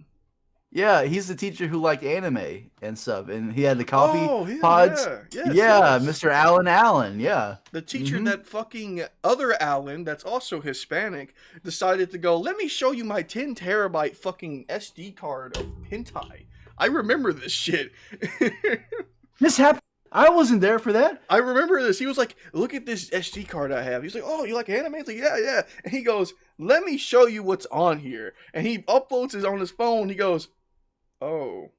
Yeah, he's the teacher who liked anime and stuff, and he had the coffee Oh, him, pods. yeah, yes, Yeah, yes. Mr. Alan Allen. Yeah. The teacher Mhm. that fucking other Alan, that's also Hispanic, decided to go, let me show you my 10 terabyte fucking SD card of hentai. I remember this shit. This happened. I wasn't there for that. I remember this. He was like, look at this SD card I have. He's like, oh, you like anime? He's like, yeah, yeah. And he goes, let me show you what's on here. And he uploads it on his phone. He goes, oh.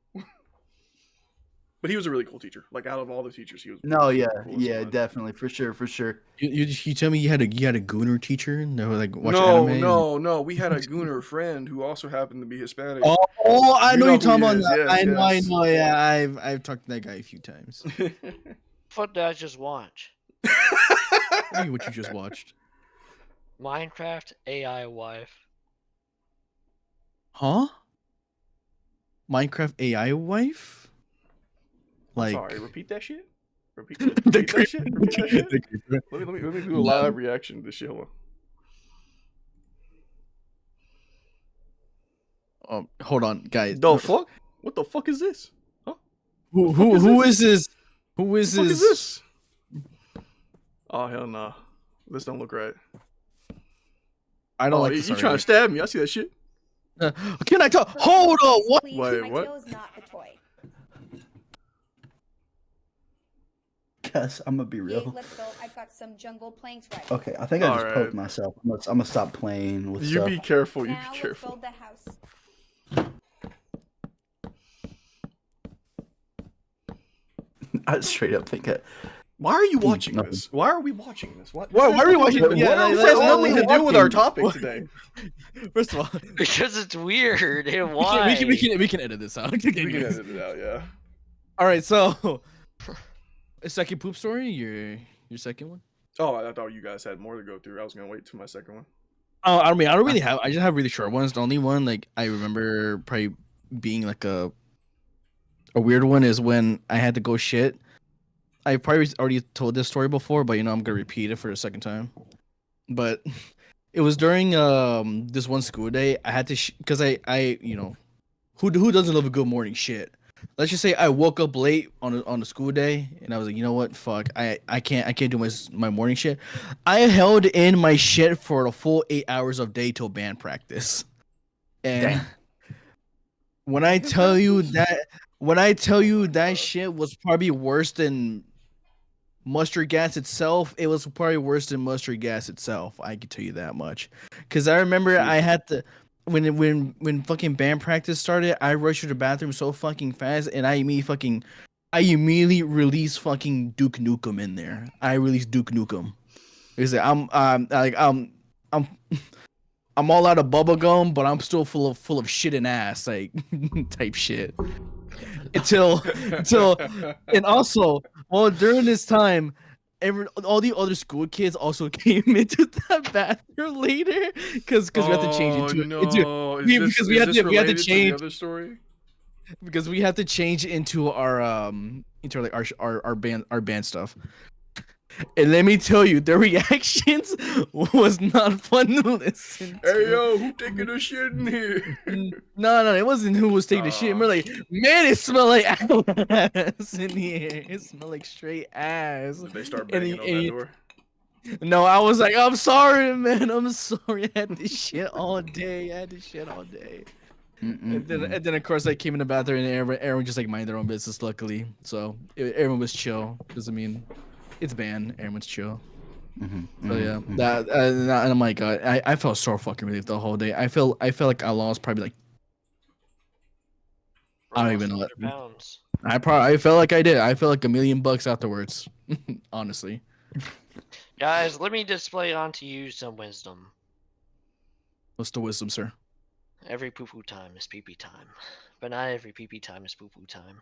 But he was a really cool teacher. Like, out of all the teachers, he was No, yeah, cool as yeah, fuck. definitely, for sure, for sure. You tell me you had a gooner teacher and they were like watching No, anime? no. We had a gooner friend who also happened to be Hispanic. Oh, I You know know you're talking who he about is, that. yes, I know, yes. yeah, I've talked to that guy a few times. What did I just watch? Tell me what you just watched. Minecraft AI wife. Huh? Minecraft AI wife? Like Sorry, repeat that shit? Repeat that shit? Repeat that shit? Let me do a live reaction to this shit. Hold on. hold on, guys. The fuck? What the fuck is this? Huh? Who is this? Who is What the fuck this? is this? Oh hell nah. This don't look right. I don't Oh, like you this. trying already. to stab me? I see that shit. Can I talk? Hold on. What? Please, Wait, my what? tail is not a toy. Yes, I'm gonna be Yay, real. let's go. I've got some jungle planks ready. Okay, I think I just Alright. poked myself. I'm gonna stop playing with You stuff. be careful. You Now be let's careful. build the house. I straight up think it. Why are you watching nothing. this? Why are we watching this? What? Why are we watching? What- Yeah, what are like, This has like, nothing to like, do with our watching. topic What- today. First of all, Because it's weird. And why? we can edit this out. We can edit it out, yeah. All right, so a second poop story. Your second one. Oh, I thought you guys had more to go through. I was gonna wait till my second one. Oh, I don't really have. I just have really short ones. The only one like I remember probably being like a weird one is when I had to go shit. I probably already told this story before, but I'm gonna repeat it for a second time. But it was during this one school day. I had to because I who doesn't love a good morning shit. Let's just say I woke up late on a school day and I was like, you know what, fuck, I can't do my morning shit. I held in my shit for a full 8 hours of day till band practice. And Damn. when I tell you that shit was probably worse than mustard gas itself, it was probably worse than mustard gas itself. I can tell you that much. Cause I remember I had to when fucking band practice started, I rushed to the bathroom so fucking fast, and I immediately released fucking Duke Nukem in there. I released Duke Nukem. Because I'm all out of bubble gum, but I'm still full of shit and ass, like type shit. Until and also, well, during this time, all the other school kids also came into that bathroom later because we had to change because we had to change the other story. because we had to change into our band stuff. And let me tell you, their reactions was not fun to listen to. Hey yo, who taking a shit in here? No, it wasn't who was taking the shit. We're like, man, it smelled like ass in here. It smelled like straight ass. Did they start And banging on that door? No, I was like, I'm sorry, man. I'm sorry. I had this shit all day. And then of course I came in the bathroom and everyone just like mind their own business. Luckily, so everyone was chill. Doesn't mean it's banned. Everyone's chill. So yeah, and I'm like, I felt so fucking relieved the whole day. I felt like I lost probably like I don't even know. 100 pounds. I felt like I did. I felt like $1 million afterwards. Honestly. Guys, let me display onto you some wisdom. What's the wisdom, sir? Every poo-poo time is pee-pee time, but not every pee-pee time is poo-poo time.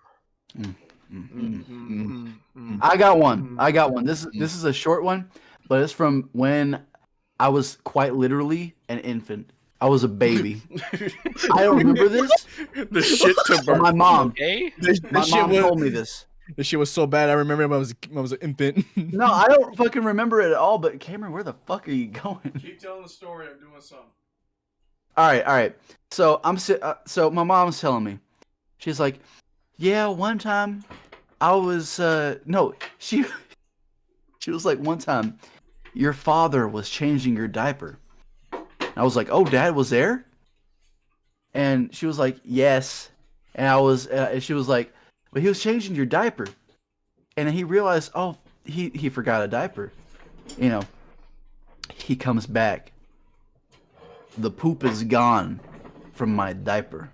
I got one. This is a short one, but it's from when I was quite literally an infant. I was a baby. I don't remember this. The shit to But burn. my mom. Okay? My mom told me this. This shit was so bad. I remember when I was an infant. No, I don't fucking remember it at all. But Cameron, where the fuck are you going? Keep telling the story. I'm doing something. All right. So so my mom's telling me, she's like, yeah, one time I was no, she was like, one time your father was changing your diaper. I was like, oh, Dad was there? And she was like, yes. And I was, she was like, but he was changing your diaper. And then he realized, oh, he forgot a diaper. You know, he comes back. The poop is gone from my diaper.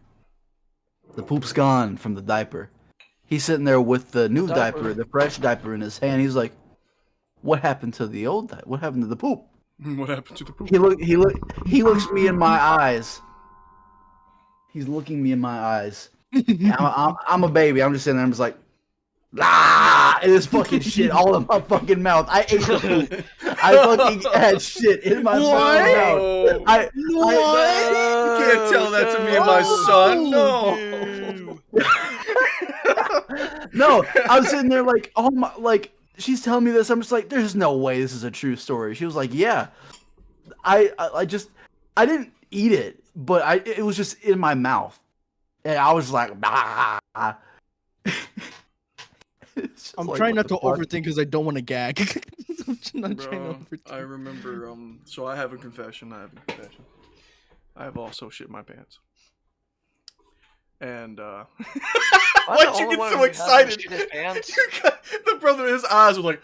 The poop's gone from the diaper. He's sitting there with the new diaper, the fresh diaper in his hand. He's like, what happened to the old diaper? What happened to the poop? What happened to the poop? He looks me in my eyes. He's looking me in my eyes. I'm a baby. I'm just sitting there. I'm just like, ah, and this fucking shit all in my fucking mouth. I ate the poop. I fucking had shit in my fucking mouth. You can't tell that to me and my son. No. No, I'm sitting there like, oh my, like she's telling me this. I'm just like, there's no way this is a true story. She was like, yeah. I didn't eat it, but it was just in my mouth, and I was like, bah. I'm like, trying not to what the fuck? overthink because I don't want to gag. I'm not trying to Bro, overthink. I remember, so I have a confession. I have also shit my pants. And, why'd you get so excited? The brother in his eyes was like,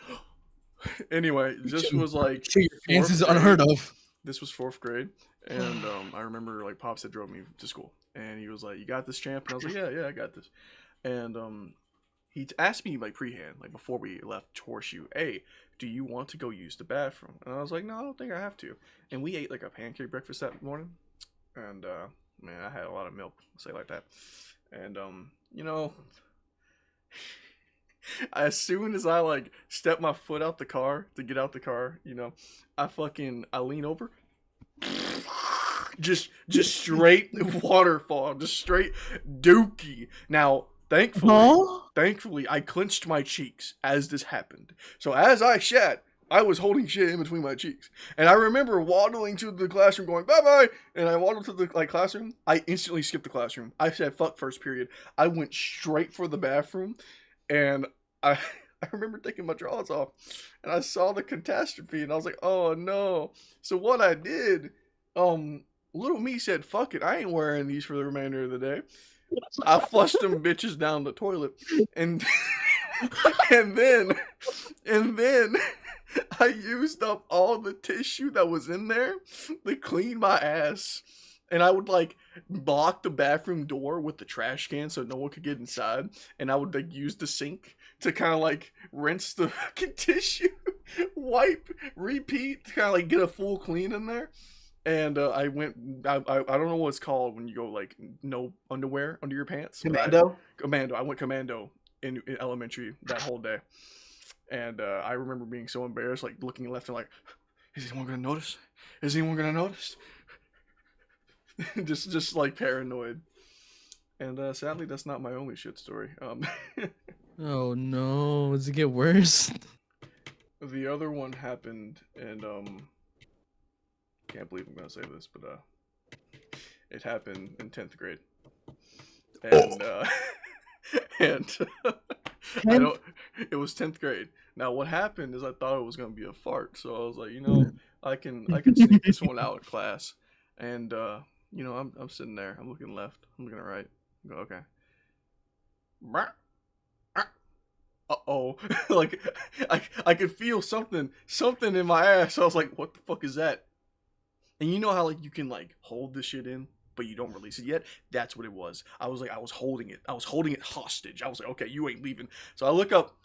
anyway, this was like, Shit your pants is 4th grade. unheard of. This was 4th grade, and I remember like Pops had drove me to school, and he was like, "You got this, champ?" And I was like, "Yeah, I got this." And he asked me like prehand, like before we left Horseshoe, "Hey, do you want to go use the bathroom?" And I was like, "No, I don't think I have to." And we ate like a pancake breakfast that morning, and man, I had a lot of milk, say it like that. And you know, as soon as I like step my foot out the car to get out the car, you know, I lean over, just straight waterfall, just straight dookie. Now, thankfully, I clenched my cheeks as this happened. So as I shat, I was holding shit in between my cheeks, and I remember waddling to the classroom, going bye bye, and I waddled to the classroom. I instantly skipped the classroom. I said fuck first period. I went straight for the bathroom, and I remember taking my drawers off, and I saw the catastrophe, and I was like, oh no. So what I did, little me said, fuck it, I ain't wearing these for the remainder of the day. I flushed them bitches down the toilet, and and then I used up all the tissue that was in there to clean my ass. And I would like block the bathroom door with the trash can so no one could get inside. And I would like use the sink to kind of like rinse the fucking tissue, wipe, repeat, to kind of like get a full clean in there. And I don't know what it's called when you go like no underwear under your pants. Commando? I went commando in elementary that whole day. And I remember being so embarrassed, like looking left and like, is anyone gonna notice? Is anyone gonna notice? just like paranoid. And sadly, that's not my only shit story. Oh no, does it get worse? The other one happened, and can't believe I'm gonna say this, but it happened in 10th grade, and I don't. It was 10th grade. Now what happened is I thought it was gonna be a fart, so I was like, I can sneak this one out of class, and I'm sitting there. I'm looking left. I'm looking right. I go, okay. Uh-oh. Like I could feel something in my ass. So I was like, what the fuck is that? And you know how like you can like hold the shit in, but you don't release it yet? That's what it was. I was holding it. I was holding it hostage. I was like, okay, you ain't leaving. So I look up,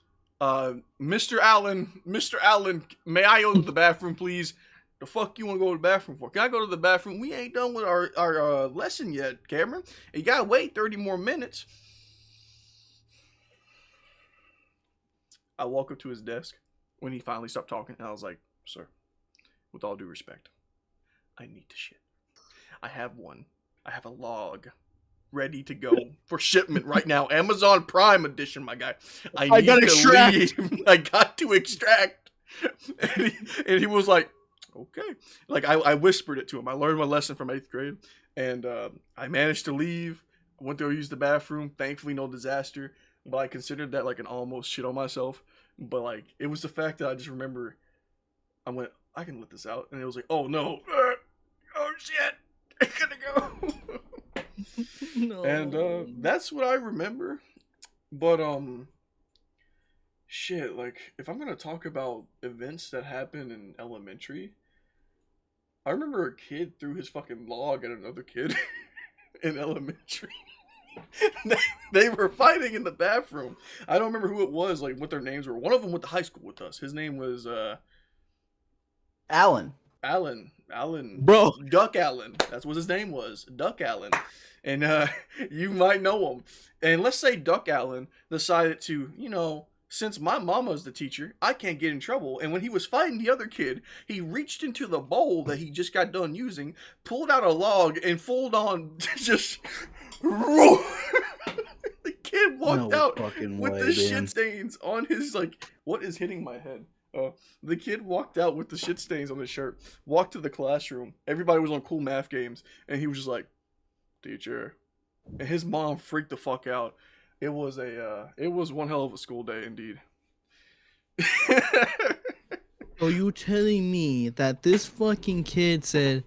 Mr. Allen, may I go to the bathroom, please? The fuck you want to go to the bathroom for? Can I go to the bathroom? We ain't done with our lesson yet, Cameron. You gotta wait 30 more minutes. I walk up to his desk when he finally stopped talking, and I was like, sir, with all due respect, I need to shit. I have one. I have a log ready to go for shipment right now. Amazon Prime edition, my guy. I need gotta to extract. leave. I got to extract. And he was like, okay. Like, I whispered it to him. I learned my lesson from 8th grade, and I managed to leave. I went to go use the bathroom. Thankfully, no disaster. But I considered that like an almost shit on myself. But like, it was the fact that I just remember, I went, I can let this out. And it was like, oh no. Oh shit. I gotta go. No. And that's what I remember. But shit, like, if I'm gonna talk about events that happened in elementary, I remember a kid threw his fucking log at another kid in elementary. They were fighting in the bathroom. I don't remember who it was, like what their names were. One of them went to high school with us. His name was Alan. Bro. Duck Allen. That's what his name was. Duck Allen. And you might know him. And let's say Duck Allen decided to, since my mama's the teacher, I can't get in trouble. And when he was fighting the other kid, he reached into the bowl that he just got done using, pulled out a log, and full on just... The kid walked out with the shit stains on his, like, what is hitting my head? The kid walked out with the shit stains on his shirt, walked to the classroom. Everybody was on cool math games, and he was just like, teacher. And his mom freaked the fuck out. It was one hell of a school day indeed. So you telling me that this fucking kid said,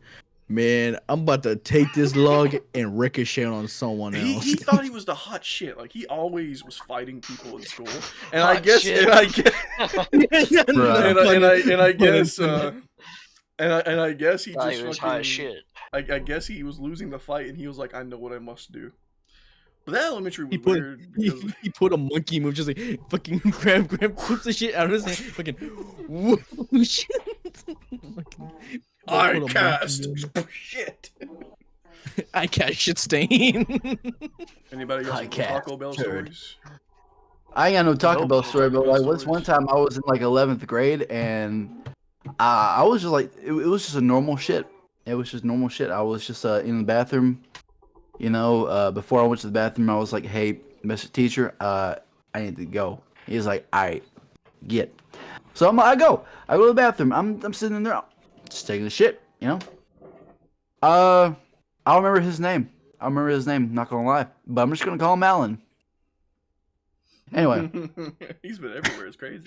man, I'm about to take this log and ricochet on someone else. He thought he was the hot shit. Like, he always was fighting people in school. And Hot I guess shit. and I guess he Thought just he was fucking hot shit. I guess he was losing the fight, and he was like, I know what I must do. But that elementary was He put, weird because he put a monkey move, just like fucking grab, puts the shit out of his hand, fucking whoosh. I cast shit. I cast shit stain. Anybody got I some cast Taco Bell turd. stories? I ain't got no Taco Nope. Bell story, but Taco Bell like this one stories. time I was in like 11th grade and I was just like it was just a normal shit. It was just normal shit. I was just in the bathroom, before I went to the bathroom I was like, hey, Mr. Teacher, I need to go. He's like, alright, get. So I go to the bathroom. I'm sitting in there just taking a shit, I'll remember his name. Not gonna lie, but I'm just gonna call him Alan. Anyway, He's been everywhere. It's crazy.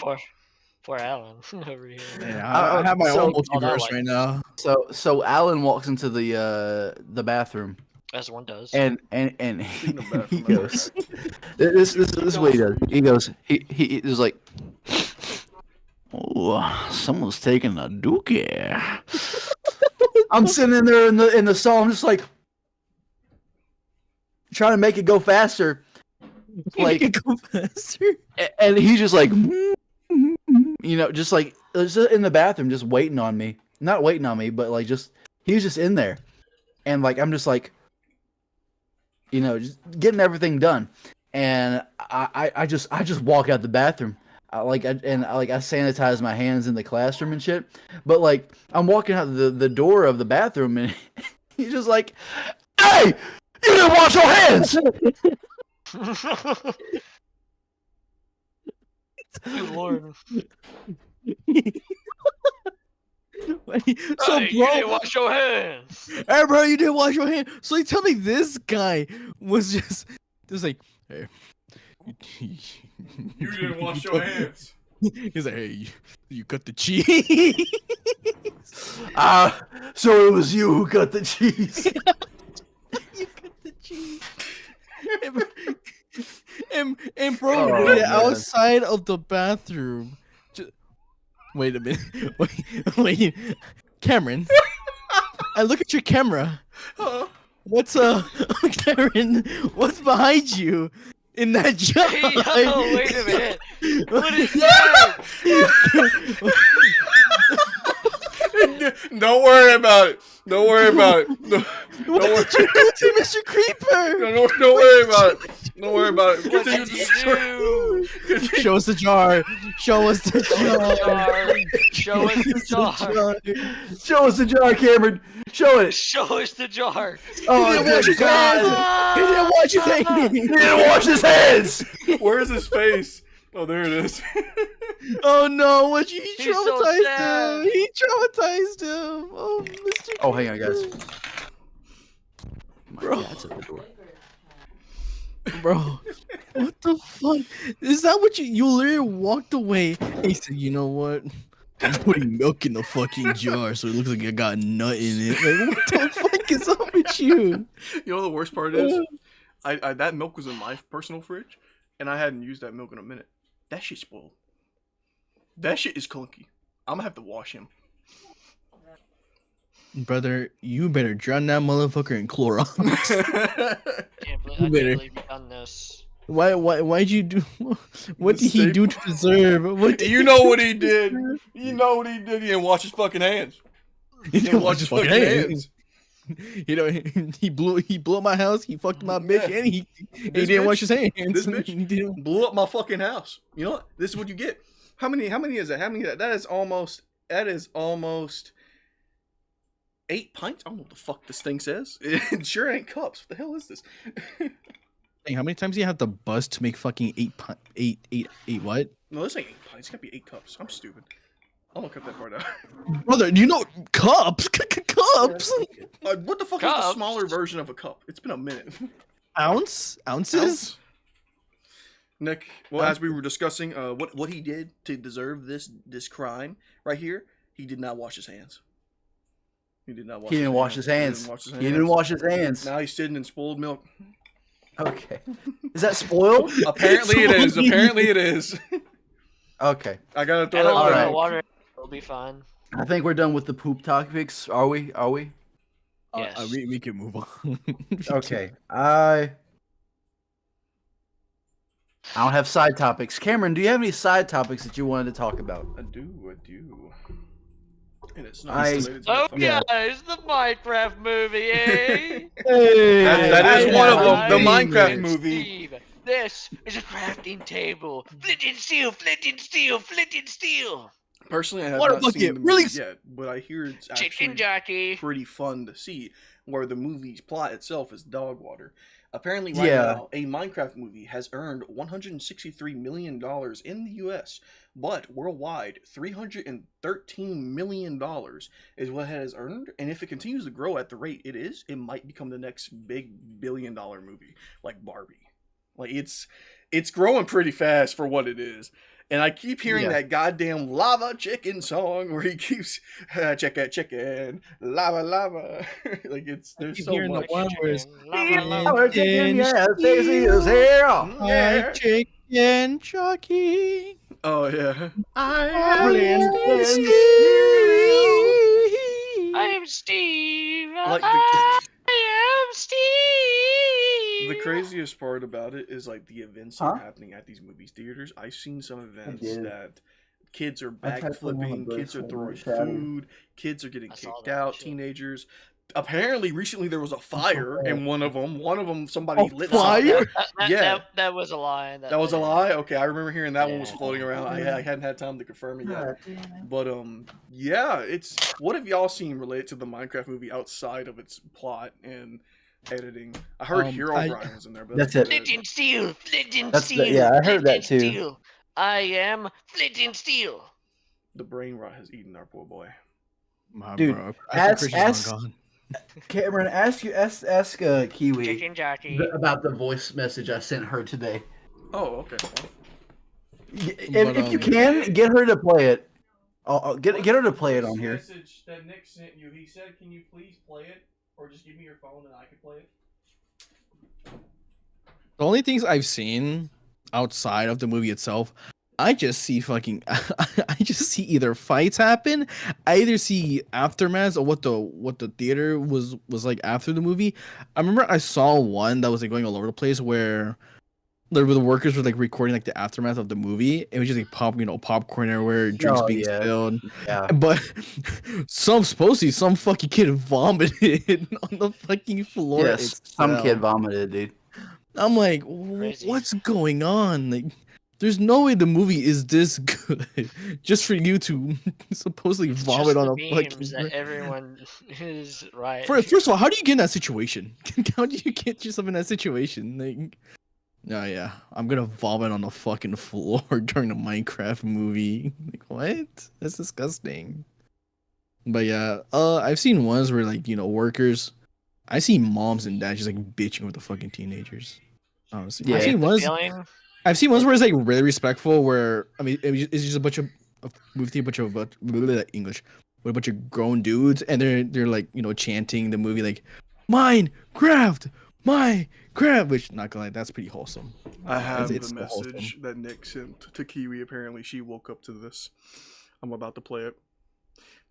Poor Alan over here. Yeah, I have my So- own multiverse like- right now. so Alan walks into the bathroom As one does. and Speaking of bathroom, he I know goes. This is what he does. He goes. He is like, oh, someone's taking a dookie. I'm sitting in there in the stall. I'm just like trying to make it go faster. Like, Go faster. and he's just like, just like just in the bathroom, just waiting on me. Not waiting on me, but like he's just in there, and like I'm just like, just getting everything done, and I just walk out the bathroom. I sanitize my hands in the classroom and shit. But like I'm walking out the door of the bathroom, and he's just like, "Hey, you didn't wash your hands!" Good lord. So Hey, you didn't bro, wash your hands. hey bro, you didn't wash your hand. So you tell me this guy was just like, hey, You didn't wash your hands. He's like, hey, you cut the cheese. So it was you who cut the cheese. You cut the cheese. And bro, Oh, we're man. outside of the bathroom. Wait a minute. Wait. Cameron, I look at your camera. What's Cameron? What's behind you in that jar? Hey, yo, wait a minute. What is that? Don't worry about it. Don't worry about it. What did you do to Mr. Creeper? Don't worry about it. Don't worry about it. What Continue did to you story. do? Show us the jar. Show us the jar. Show us the jar. Show us the jar, Cameron. Show it. Show us the jar. Oh, He didn't wash his hands. He didn't wash his hands. He didn't wash his hands. Where's his face? Oh, there it is. Oh no! What he He's so traumatized sad. him? He traumatized him. Oh, Mr. Oh, hang on, guys. Bro. My dad's at the door. Bro, what the fuck? Is that what you literally walked away and he said, you know what? I'm putting milk in the fucking jar so it looks like I got a nut in it. Like, what the fuck is up with you? You know what the worst part is? I that milk was in my personal fridge, and I hadn't used that milk in a minute. That shit spoiled. That shit is clunky. I'm gonna have to wash him. Brother, you better drown that motherfucker in Clorox. Can't believe, You I better- can't believe you've done this. Why'd you do? What did he do to deserve? What did You know what he did. You know what he did. He didn't wash his fucking hands. He didn't wash his fucking hands. You know, he blew up my house. He fucked my bitch, Yeah. and he This didn't bitch- wash his hands. this bitch- He didn't. Blew up my fucking house. You know what? This is what you get. How many is that? How many? That is almost 8 pints. I don't know what the fuck this thing says. It sure ain't cups. What the hell is this? Hey, how many times do you have to bust to make fucking eight what? No, this ain't 8 pints. It's gotta be 8 cups. I'm stupid. I'm gonna cut that part out. Brother, do you know cups? Cups? What the fuck is the Cups? smaller version of a cup? It's been a minute. Ounces? Ounce? Nick, well, as we were discussing, what he did to deserve this crime right here, he did not wash his hands. He did not wash. He didn't wash his hands. He didn't wash his He didn't wash his hands. Now he's sitting in spoiled milk. Okay. Is that spoiled? Apparently it is. Apparently it is. Okay. I gotta throw And that a little bit Alright. of water. It'll be fine. I think we're done with the poop topics. Are we? Yes. We can move on. Okay. I don't have side topics. Cameron, do you have any side topics that you wanted to talk about? I do. And it's not I- related to Oh the fucking- Yeah. guys, the Minecraft movie, eh? Hey, That is one of them. The Hi, Minecraft it's movie. Steve. This is a crafting table. Flint and steel, flint and steel, flint and steel. Personally, I have Water not bucket, seen the movie release! yet, but I hear it's Chicken actually jockey. pretty fun to see. Where the movie's plot itself is dog water. Apparently, right Yeah. now, a Minecraft movie has earned $163 million in the U.S., but worldwide, $313 million is what it has earned. And if it continues to grow at the rate it is, it might become the next big billion-dollar movie, like Barbie. Like it's growing pretty fast for what it is. And I keep hearing Yeah. that goddamn lava chicken song where he keeps chicken, lava, lava. Like there's keep so hearing the much. one where it's Lava, lava. Oh, chicken, yeah, Stacy is here. Yeah. chicken jockey. Oh yeah. I'm Steve. Like I am Steve. the craziest part about it is like the events that are happening at these movie theaters. I've seen some events did. that kids are I typed them on backflipping, the kids are verse throwing when we chatted. food, kids are getting I saw kicked that out, shit. teenagers. Apparently, recently there was a fire in one of them. Somebody lit fire? something. Yeah. That was a lie. That was a lie. Okay, I remember hearing that one was floating around. I hadn't had time to confirm it yet. God damn it. But yeah, it's what have y'all seen related to the Minecraft movie outside of its plot and editing? I heard Hero Brian was in there, but That's it. Flint and steel, flint and That's the- steel. yeah, I heard flint that and too. Steel. I am flint and steel. the brain rot has eaten our poor boy. My Dude, bro, I think Christian's ask- gone. Cameron, ask Kiwi Chicken jockey. about the voice message I sent her today. Oh, okay. If you can, get her to play it. I'll get her to play it on here. Message that Nick sent you. He said, "Can you please play it, or just give me your phone and I can play it?" The only things I've seen outside of the movie itself, I just see fucking I just see either fights happen, I either see aftermaths of what the theater was like after the movie. I remember I saw one that was like going all over the place where the workers were like recording like the aftermath of the movie. It was just like popcorn everywhere, drinks being spilled. Yeah. But some fucking kid vomited on the fucking floor. Yes, some kid vomited, dude. I'm like, Crazy. what's going on? Like, there's no way the movie is this good just for you to supposedly It's vomit just on the a memes fucking. that everyone is right. First of all, how do you get in that situation? How do you get yourself in that situation? Like, no, yeah, I'm gonna vomit on the fucking floor during the Minecraft movie. Like, what? That's disgusting. But yeah, I've seen ones where like workers. I see moms and dads just like bitching with the fucking teenagers. Honestly, Yeah. I've seen ones. Feeling? I've seen ones where it's like really respectful. Where I mean, it's just a bunch of movie, a bunch of English, with a bunch of grown dudes, and they're like chanting the movie like Minecraft, which not gonna lie, that's pretty wholesome. I have It's the wholesome. message that Nick sent to Kiwi. Apparently, she woke up to this. I'm about to play it.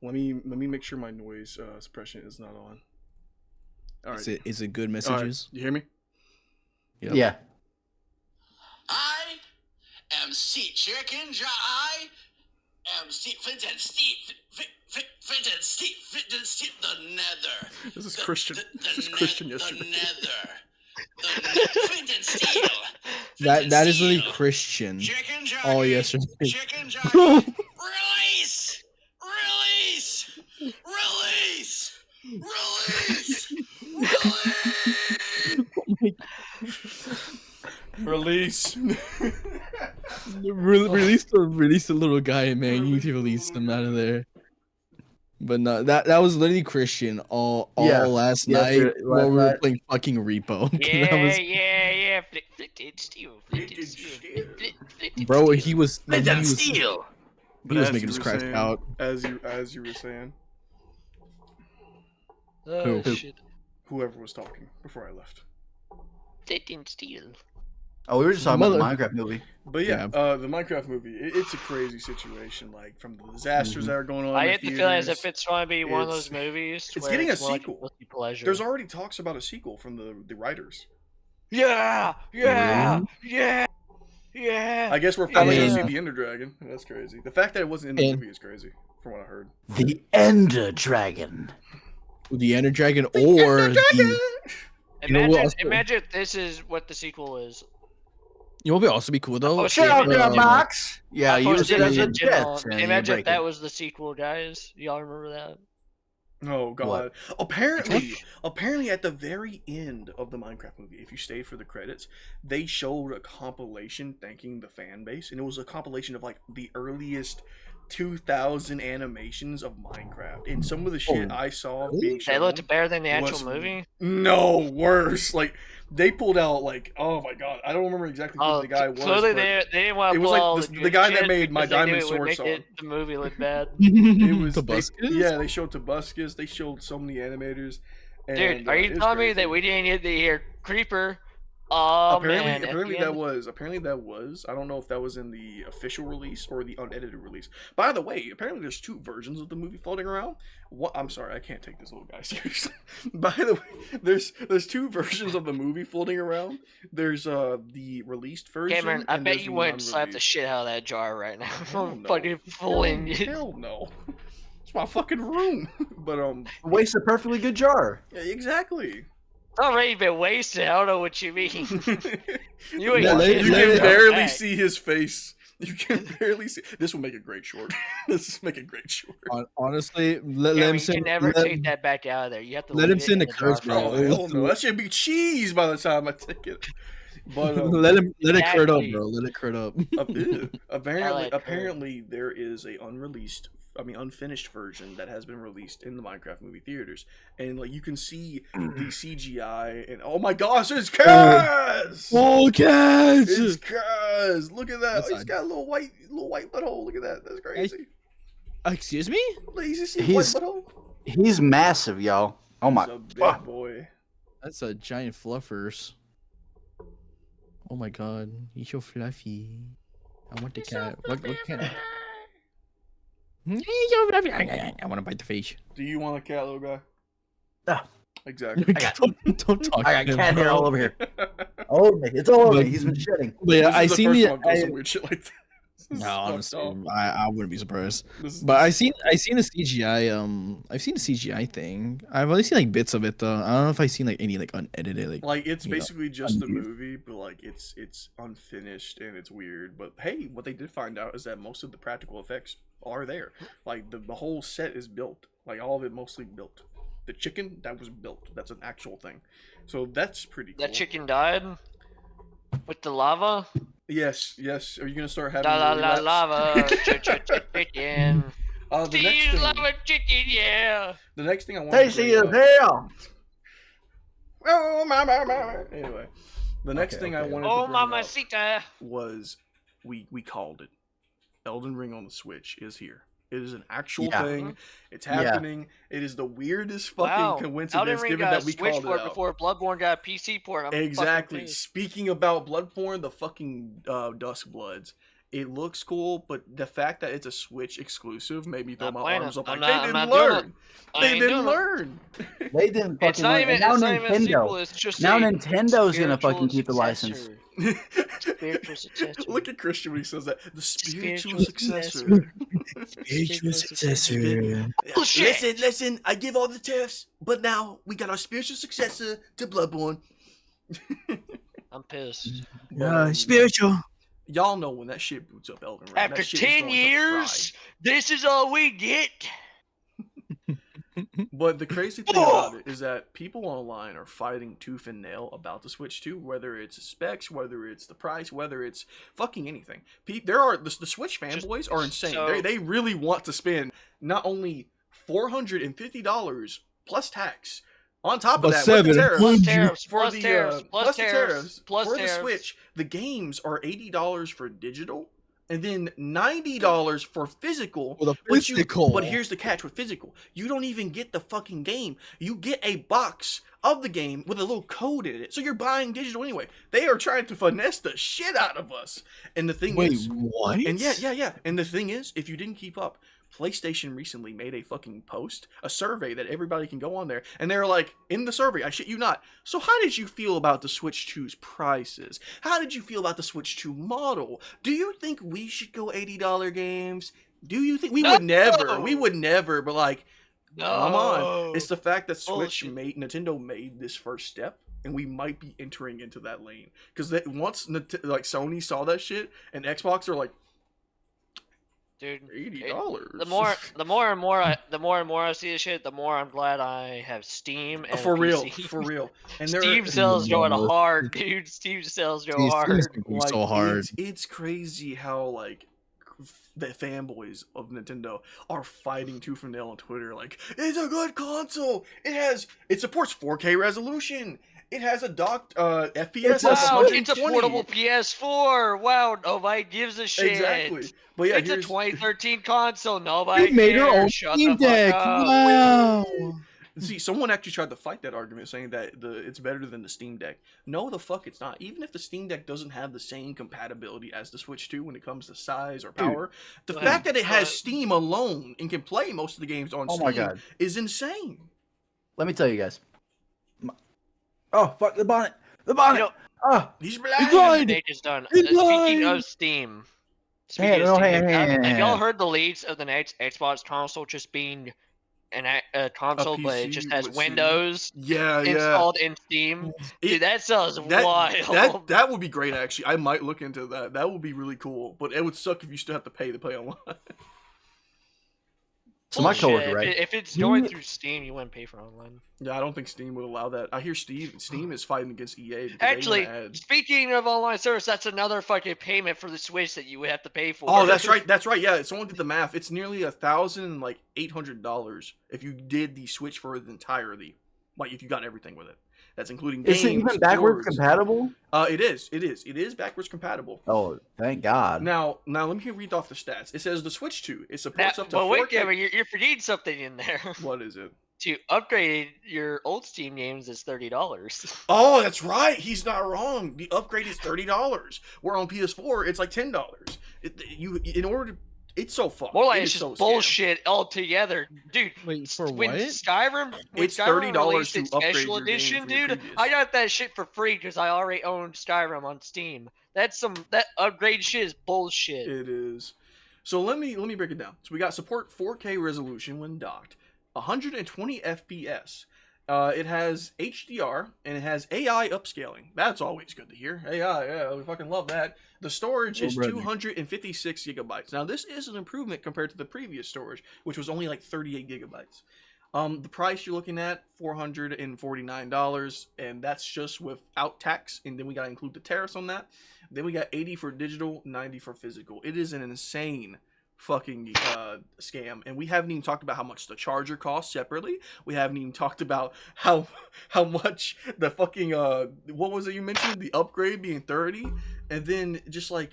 Let me make sure my noise suppression is not on. All right. Is it good All right. messages? You hear me? Yep. Yeah. I am Steve Chicken. I am Steve Fitted Steve the Nether. This is Christian. This is Christian yesterday. The Nether. The Fitted Steel. That is really Christian. Chicken Oh jockey. yesterday. Chicken jockey. Release. Release. Release. Release. Release. Release the little guy, man. You need to release him out of there. But no, that was literally Christian all Yeah. last Yesterday- night while we last were night. playing fucking Repo. Yeah, That was- yeah. Flipped steel. Flipped steel. Flipped bro, steel. he was Fitted Steel. he was As making you us were crack saying- out. As you were saying, Oh Who? shit. whoever was talking before I left. Flipped steel. Oh, we were just talking about the Mother- Minecraft movie. But yeah, the Minecraft movie, it's a crazy situation. Like from the disasters that are going on. I in get the feeling as if theaters. it's going to be one of It's- those movies. it's where getting a more like sequel. guilty pleasure. There's already talks about a sequel from the writers. Yeah. I guess we're finally Yeah. gonna see the Ender Dragon. That's crazy. The fact that it wasn't in the And- movie is crazy, from what I heard. The Ender Dragon. The Ender Dragon or the You know what Imagine, also- imagine if this is what the sequel is. what would also be cool though. Oh, Shut shit, up, yeah. your box. Yeah, I you posted said it as in a the general. jet. and you Imagine if break that it. was the sequel, guys. Y'all remember that? Oh god. What? Apparently at the very end of the Minecraft movie, if you stayed for the credits, they showed a compilation thanking the fan base, and it was a compilation of like the earliest 2000 animations of Minecraft. And some of the shit I saw being shown They looked better than the actual was movie. No, worse. Like they pulled out like, oh my god, I don't remember exactly who Oh, the guy was. clearly but they didn't want it to was pull like all the good guy that shit made My because they knew Diamond it would Sword make song. the movie look bad. It was Tobuscus? yeah, they showed Tobuscus. They showed so many animators. And, Dude, are it you was telling me crazy. that we didn't get to hear Creeper? Oh apparently, man! apparently that was. I don't know if that was in the official release or the unedited release. By the way, apparently there's two versions of the movie floating around. What? I'm sorry, I can't take this little guy seriously. By the way, there's two versions of the movie floating around. There's the released version. Cameron, I and bet there's you the wouldn't slap the unreleased. shit out of that jar right now. Hell I'm no. fucking fooling you. Hell no. It's my fucking room. But Waste a perfectly good jar. yeah, exactly. It's already been wasted. I don't know what you mean. You ain't Yeah, let getting it- You let can it- it barely back. see his face. You can barely see. This will make a great short. This will make a great short. Honestly, let Cameron, him you send. can never let- take that back out of there. You have to let leave him it send in a the jar curse, for bro. Oh a while. hell no! That should be cheese by the time I take it. But let it curt up, Exactly. bro. Let it curt up. ew. I apparently, like her. apparently there is a unreleased unfinished version that has been released in the Minecraft movie theaters, and like you can see the CGI, and oh my gosh, it's Kaz! Oh, cats! It's Kaz! Look at that! That's He's got a little white butthole. Look at that! That's crazy. Excuse me? He's just a white He's butthole. he's massive, y'all. Oh my! He's a big boy. That's a giant fluffers. Oh my god, he's so fluffy. I want the cat. What cat? He's so fluffy. I want to bite the face. Do you want a cat, little guy? Ah. Exactly. Don't talk. I to got him, cat hair bro. all over here. All over me. It's all over me. He's been shitting. But yeah, I This is seen first the. time I've done some weird shit like that. This is No, fucked honestly, up. I wouldn't be surprised. This is- But I seen the CGI. I've seen the CGI thing. I've only seen like bits of it though. I don't know if I've seen like any like unedited like. Like it's you know, basically just the unused. movie, but like it's unfinished and it's weird. But hey, what they did find out is that most of the practical effects are there. Like the whole set is built. Like all of it mostly built. The chicken that was built. That's an actual thing. So that's pretty cool. That chicken died with the lava. Yes, yes. Are you gonna start having La la your la relapse? lava. Chicken. The next Steve thing, lava chicken, yeah. the next thing I want Tasty as to hell. Oh my. Anyway, the next Okay, thing I okay. wanted Oh, to bring up mamacita. was we called it. Elden Ring on the Switch is here. It is an actual Yeah. thing. It's Yeah. happening. It is the weirdest fucking Wow. Elden coincidence Ring given got that a we Switch called it port out. before Bloodborne got a PC port. I'm Exactly. fucking pissed. Speaking about Bloodborne, the fucking Dusk Bloods. It looks cool, but the fact that it's a Switch exclusive made me throw Not my playing arms it. up I'm like not- they I'm didn't not doing learn. I They ain't didn't doing it. learn. They didn't fucking. It's not learn. even. And now It's not even a sequel. Nintendo. It's just Now a Nintendo's gonna spiritual fucking keep the license. successor. Spiritual successor. Look at Christian when he says that. The spiritual Spiritual successor. Spiritual successor. Bullshit. Listen, I give all the tariffs, but now we got our spiritual successor to Bloodborne. I'm pissed. Spiritual. Y'all know when that shit boots up Elden Ring. After that shit is 10 going to years, this is all we get. fry. But the crazy thing about it is that people online are fighting tooth and nail about the Switch 2, whether it's the specs, whether it's the price, whether it's fucking anything. There are the Switch fanboys are insane. so- They really want to spend not only $450 plus tax. On top of But that, with the tariffs, Plus tariffs, for plus the tariffs, plus plus the tariffs, tariffs, plus for the tariffs. Switch, the games are $80 for digital, and then $90 for physical. For the But physical. but here's the catch with physical: you don't even get the fucking game. You get a box of the game with a little code in it, so you're buying digital anyway. They are trying to finesse the shit out of us. And the thing Wait, is, what? and yeah. And the thing is, if you didn't keep up, PlayStation recently made a fucking post, a survey that everybody can go on there, and they're like, in the survey, I shit you not. So how did you feel about the Switch 2's prices? How did you feel about the Switch 2 model? Do you think we should go $80 games? Do you think we would never? We would never, but like, come on. It's the fact that Switch Bullshit. Nintendo made this first step, and we might be entering into that lane. Because once like Sony saw that shit, and Xbox are like, Dude, $80. the more and more I see this shit, the more I'm glad I have Steam and for a real, PC. for real. And Steam sales going hard, dude. Steam sales go hard. like, so hard. It's crazy how like the fanboys of Nintendo are fighting tooth and nail on Twitter. Like, it's a good console. It supports 4K resolution. It has a docked FPS. Wow, of it's a 120. portable PS4. Wow, nobody gives a shit. Exactly. But yeah, It's a here's 2013 console. Nobody You made your cares. own Shut Steam the fuck Deck. up. Wow. See, someone actually tried to fight that argument, saying that it's better than the Steam Deck. No, the fuck it's not. Even if the Steam Deck doesn't have the same compatibility as the Switch 2 when it comes to size or power, the Dude, fact that it has but- Steam alone and can play most of the games on Oh Steam my God. is insane. Let me tell you guys. Oh fuck the bonnet! The bonnet! You know- Oh, He's blind. blind. Nate is done. It's Speaking blind. of Steam. Hey, no, hey, have y'all hey. heard the leaks of the next Xbox console just being a console, but it PC just has with Steam. Windows Yeah, yeah. installed in Steam? It- Dude, that sounds wild. that would be great, actually. I might look into that. That would be really cool. But it would suck if you still have to pay online. So my Bullshit. coworker, right? If it's going through Steam, you wouldn't pay for online. Yeah, I don't think Steam would allow that. I hear Steam is fighting against EA because Actually, they want to add. speaking of online service, that's another fucking payment for the Switch that you would have to pay for. Oh, that's right. That's right. Yeah, someone did the math. It's nearly $1,800 if you did the Switch for the entirety. Like if you got everything with it. That's including games. Is it even backwards boards. compatible? It is backwards compatible. Oh, thank God. Now let me read off the stats. It says the Switch 2. It supports up to But 4K. wait, Cameron, you're forgetting something in there. What is it? To upgrade your old Steam games is $30. Oh, that's right. He's not wrong. The upgrade is $30. Where on PS4 it's like $10. In order to, it's so fucked. More like It it's is just so scammed. bullshit altogether, dude. Wait, for when what? Skyrim, when It's Skyrim $30 released to its upgrade special your game edition, from your dude, previous. I got that shit for free because I already owned Skyrim on Steam. That upgrade shit is bullshit. It is. So let me break it down. So we got support 4K resolution when docked, 120 FPS. It has HDR and it has AI upscaling. That's always good to hear. AI, yeah, we fucking love that. The storage is 256 gigabytes. Now this is an improvement compared to the previous storage, which was only like 38 gigabytes. The price you're looking at $449, and that's just without tax. And then we got to include the tariffs on that. Then we got 80 for digital, 90 for physical. It is an insane fucking scam, and we haven't even talked about how much the charger costs separately. We haven't even talked about how much the fucking what was it you mentioned, the upgrade being 30, and then just like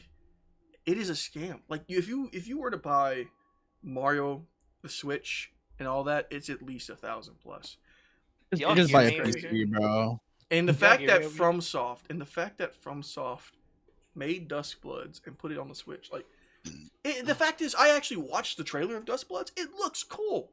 it is a scam. Like if you were to buy Mario, the Switch, and all that, it's at least 1,000 plus. Y'all Just hear buy a me over PC, bro. And the Yeah, fact you're that right. FromSoft made Duskbloods and put it on the Switch, like. The fact is, I actually watched the trailer of Duskbloods. It looks cool.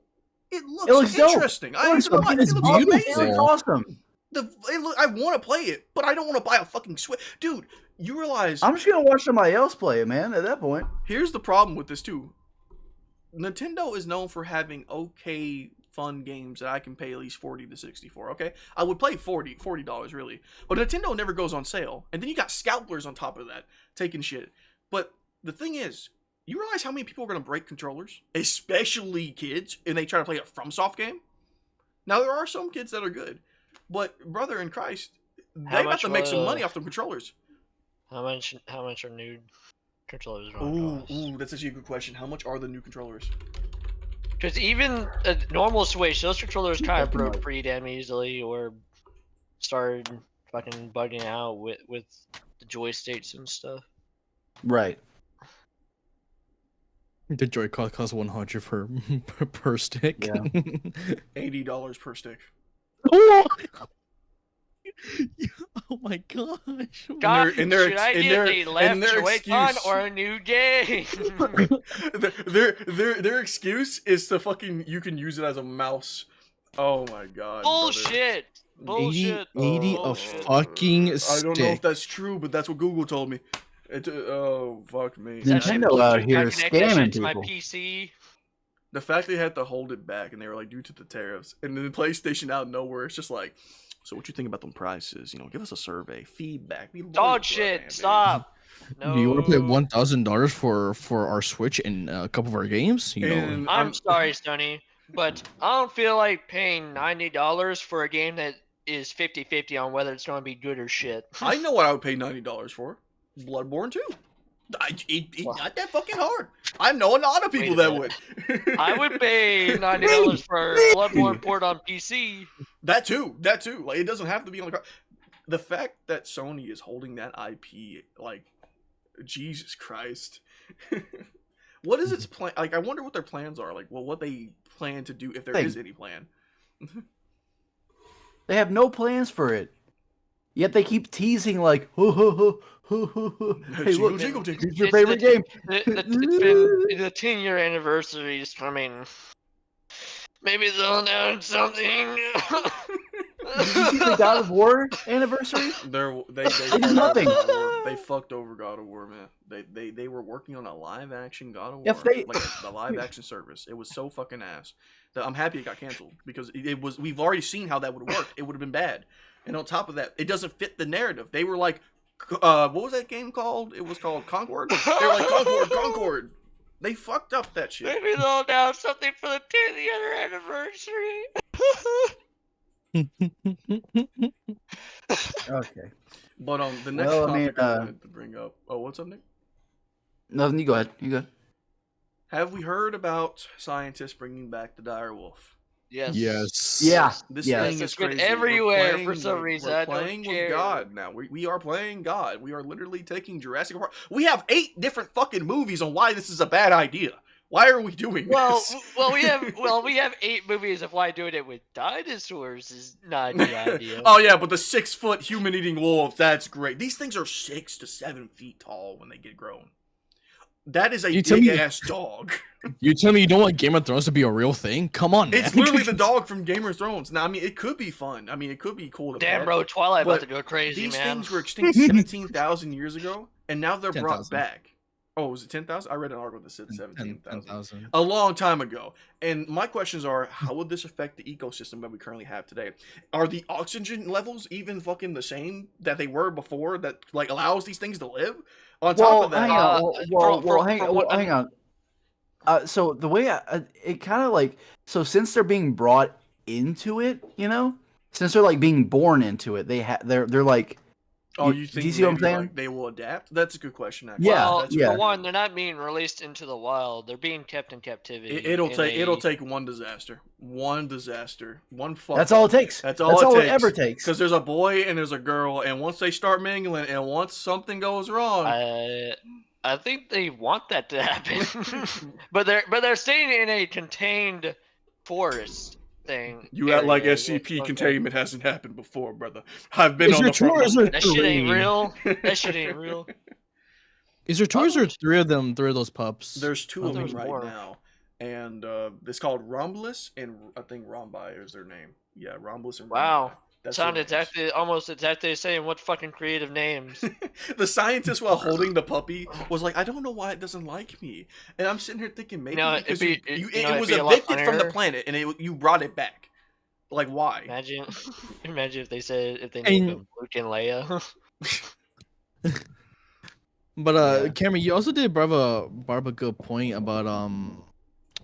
It looks dope. interesting. It looks it looks beautiful. amazing. It's awesome. I want to play it, but I don't want to buy a fucking Switch. Dude, you realize I'm just gonna watch somebody else play it, man. At that point, here's the problem with this too. Nintendo is known for having okay fun games that I can pay at least 40 to 60 for. Okay, I would play $40 really, but Nintendo never goes on sale, and then you got scalpers on top of that taking shit. But the thing is, you realize how many people are going to break controllers? Especially kids, and they try to play a FromSoft game? Now, there are some kids that are good, but brother in Christ, they have to make some money off the controllers. How much are new controllers going to cost? Ooh, that's actually a good question. How much are the new controllers? Because even a normal Switch, those controllers kind of broke pretty damn easily, or started fucking bugging out with the joysticks and stuff. right? The Joy-Con costs 100 per stick. Yeah. $80 per stick. Oh my gosh. God, and their- should I and get their- a left and their Joy-Con excuse- or a new game? their excuse is to fucking you can use it as a mouse. Oh my god. brother. Bullshit. 80, Bullshit. 80 a Bullshit. fucking stick. I don't know if that's true, but that's what Google told me. Oh fuck me. Yeah. That shit Nintendo bullshit. out Can I here connect that shit scamming to my people. PC. The fact they had to hold it back and they were like due to the tariffs, and then PlayStation out of nowhere, it's just like, so what you think about them prices? You know, give us a survey, feedback. We love Dog our fan shit. base." Stop. No. Do you want to pay $1,000 for our Switch and a couple of our games? You know, And I'm sorry, Stoney, but I don't feel like paying $90 for a game that is 50-50 on whether it's going to be good or shit. I know what I would pay $90 for. Bloodborne 2. It's not that fucking hard. I know a lot of people Wait a that would. I would pay $90 for Bloodborne port on PC. That too. Like, it doesn't have to be on the car. The fact that Sony is holding that IP, like, Jesus Christ. What is its plan? Like, I wonder what their plans are. Like, well, what they plan to do if there is any plan. They have no plans for it. Yet they keep teasing like, hey, look, Jingle, jingle, jingle. here's your favorite game. It's been the 10-year anniversary is coming. Maybe they'll announce something. Did you see the God of War anniversary? They did nothing. They fucked over God of War, man. They were working on a live action God of War, If they- like the live action service. It was so fucking ass that I'm happy it got canceled because it was. We've already seen how that would have worked. It would have been bad, and on top of that, it doesn't fit the narrative. They were like, what was that game called? It was called Concord. They were like Concord. They fucked up that shit. Maybe they'll announce something for the 10th year anniversary. Okay. But the next Well, I mean, topic I wanted to bring up. Oh, what's up, Nick? Nothing. You go ahead. You go. Have we heard about scientists bringing back the direwolf? Yes. Yes. Yeah. This Yes. thing is It's been crazy. everywhere for some reason. We're I don't playing with care. God now. We are playing God. We are literally taking Jurassic Park. We have 8 different fucking movies on why this is a bad idea. Why are we doing Well, this? we have 8 movies of why doing it with dinosaurs is not a good idea. Oh yeah, but the 6-foot human-eating wolves, that's great. These things are 6 to 7 feet tall when they get grown. That is a You tell me- big-ass dog. You tell me you don't want Game of Thrones to be a real thing? Come on, man. It's literally the dog from Game of Thrones. Now, I mean, it could be fun. I mean, it could be cool to Damn, pet. bro, Twilight about But to go crazy, These man. things were extinct 17,000 years ago, and now they're brought 10,000. back. Oh, was it 10,000? I read an article that said 17,000. 10,000. A long time ago. And my questions are, how would this affect the ecosystem that we currently have today? Are the oxygen levels even fucking the same that they were before that, like, allows these things to live? On top of that... hang on. Hang on. So the way it kind of like, so since they're being brought into it, you know, since they're like being born into it, they're like. Oh, you think do you see what I'm maybe, saying? like, they will adapt? That's a good question, actually. Yeah, Well, That's yeah. for one, they're not being released into the wild. They're being kept in captivity. It'll in take one disaster. One fuck. That's all it takes. That's all it ever takes. Because there's a boy and there's a girl, and once they start mingling, and once something goes wrong, I think they want that to happen, but they're staying in a contained forest thing. you act like area. SCP containment hasn't happened before, brother. I've been Is on there the two or front is line. there That shit ain't three? real. That shit ain't real. Is there 2 or is there 3 of them? 3 of those pups. There's 2 Oh, of them there's right more. now, and it's called Romulus and I think Rombi is their name. Yeah, Romulus and Wow. Rombi. That's their Sounded names. almost exactly the same. What fucking creative names? The scientist, while holding the puppy, was like, "I don't know why it doesn't like me," and I'm sitting here thinking maybe know, because it'd be- it it'd was be a lot evicted from the funnier. planet, and you brought it back. Like, why? Imagine if they said if they named And- them Luke and Leia. But Yeah. Cameron, you also did brought up a good point about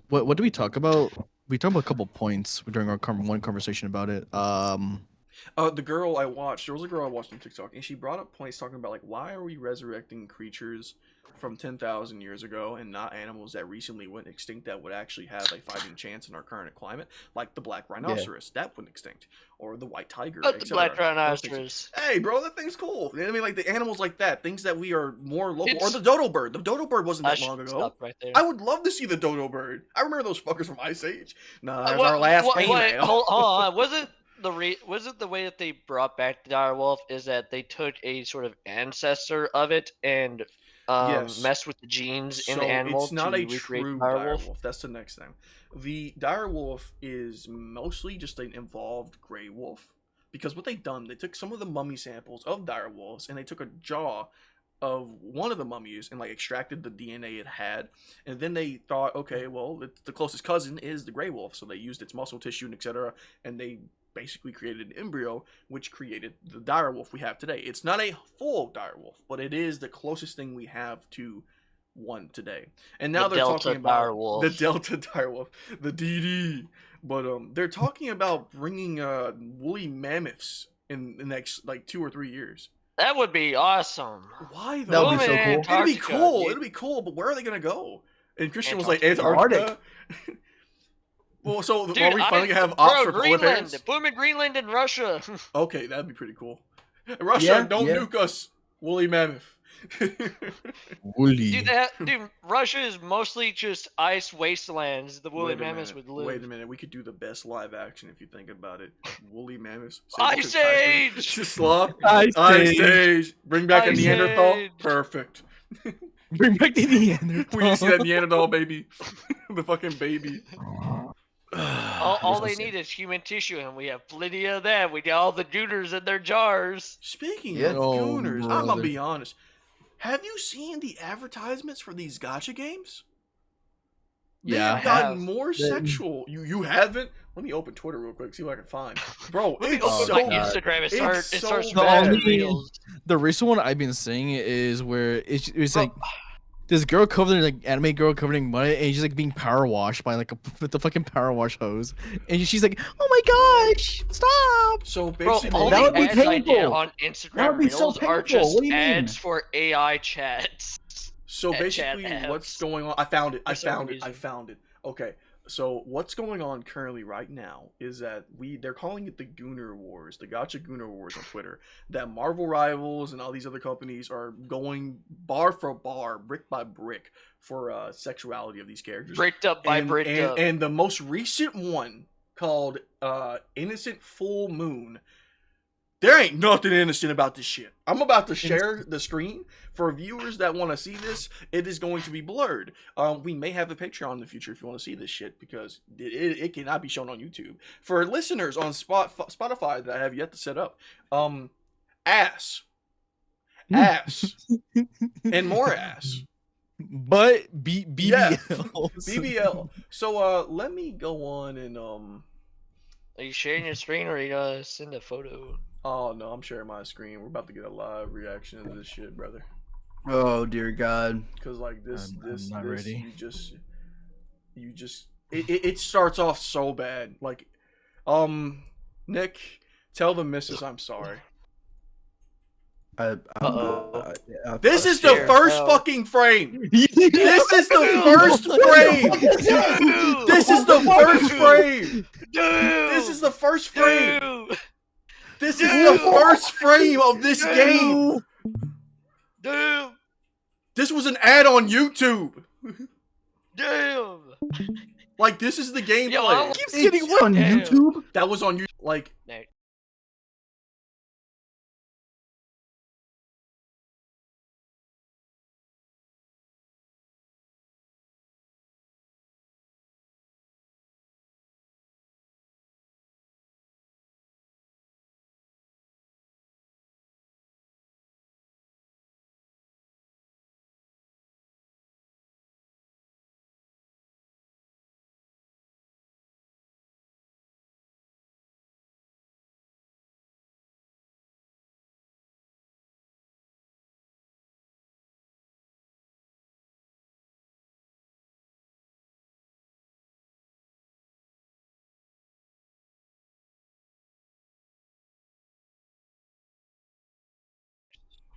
what did we talk about? We talked about a couple points during our one conversation about it. The girl I watched, there was a girl I watched on TikTok, and she brought up points talking about, like, why are we resurrecting creatures from 10,000 years ago and not animals that recently went extinct that would actually have a fighting chance in our current climate, like the black rhinoceros that went extinct, or the white tiger. But the etc. black Those things. rhinoceros. Hey, bro, that thing's cool. You know what I mean, like the animals like that, things that we are more local, or It's- the dodo bird. The dodo bird wasn't I that should long ago. stop right there. I would love to see the dodo bird. I remember those fuckers from Ice Age. Nah, there's What- our last what- female. wait, hold on. Was it the way that they brought back the direwolf is that they took a sort of ancestor of it and Yes. messed with the genes in So the animal it's not to a recreate true the direwolf? direwolf. That's the next thing. The direwolf is mostly just an evolved gray wolf. Because what they've done, they took some of the mummy samples of direwolves and they took a jaw of one of the mummies and like extracted the DNA it had, and then they thought, okay, well, the closest cousin is the gray wolf, so they used its muscle tissue and etc., and they basically created an embryo which created the direwolf we have today. It's not a full direwolf, but it is the closest thing we have to one today. And now The they're Delta talking about direwolf. the Delta direwolf, the DD. But they're talking about bringing woolly mammoths in the next like 2 or 3 years. That would be awesome. Why That would though? be so Woman cool. It'd be Antarctica, cool. dude. It'd be cool, but where are they gonna go? And Christian was like Antarctica. Antarctica. Well, so Dude, are we finally gonna have bro, ops for polar Greenland. bears? Put them in Greenland and Russia. Okay, that'd be pretty cool. Russia, Yeah, don't yeah. nuke us, woolly mammoth. Woolly. Dude, Russia is mostly just ice wastelands. The woolly Wait a mammoths minute, would live. Wait a minute, we could do the best live action if you think about it. Woolly mammoths. Ice saber-tooth Age! tiger, sloth. Ice Ice Age. Age. Bring back a Ice Neanderthal. Age. Perfect. Bring back the Neanderthal. We need to see that Neanderthal baby. The fucking baby. All they need is human tissue, and we have plenty of that. We got all the gooners in their jars. Speaking Yeah. of Oh, gooners, I'm gonna brother. be honest. Have you seen the advertisements for these gacha games? They Yeah, I have gotten have. more sexual. You haven't? Let me open Twitter real quick, see what I can find. Bro, it's open so my Instagram. It it's starts so bad. bad The only- reels. The recent one I've been seeing is where it's like this girl covered in like anime girl covered in mud, and she's like being power washed by like with the fucking power wash hose, and she's like, "Oh my gosh, stop!" So Bro, basically, all That the would be ads I did painful. on That Instagram would be so Reels are painful. just What do you mean? ads for AI chats. So Chat basically, what's apps. going on? I found it. I For some found it. I reason. found it. Okay. So what's going on currently right now is that they're calling it the Gooner Wars, the Gotcha Gooner Wars on Twitter. That Marvel Rivals and all these other companies are going bar for bar, brick by brick, for sexuality of these characters. Bricked up by bricked up. And the most recent one called Innocent Full Moon. There ain't nothing innocent about this shit. I'm about to share the screen for viewers that want to see this. It is going to be blurred. We may have a picture on in the future if you want to see this shit, because it cannot be shown on YouTube. For listeners on Spotify that I have yet to set up, ass, and more ass. But BBL. Yeah, BBL. So let me go on and Are you sharing your screen or are you gonna send a photo? Oh no, I'm sharing my screen. We're about to get a live reaction to this shit, brother. Oh dear God. Cause like I'm not ready. you just it starts off so bad. Like, Nick, tell the missus I'm sorry. This is the first fucking frame. This is the first frame. This is the first frame. This is the first frame. This is the first frame of this game. Damn! This was an ad on YouTube. Damn! Like, this is the gameplay. Yo, I Keeps getting what on Damn. YouTube? That was on YouTube. Like, Nick.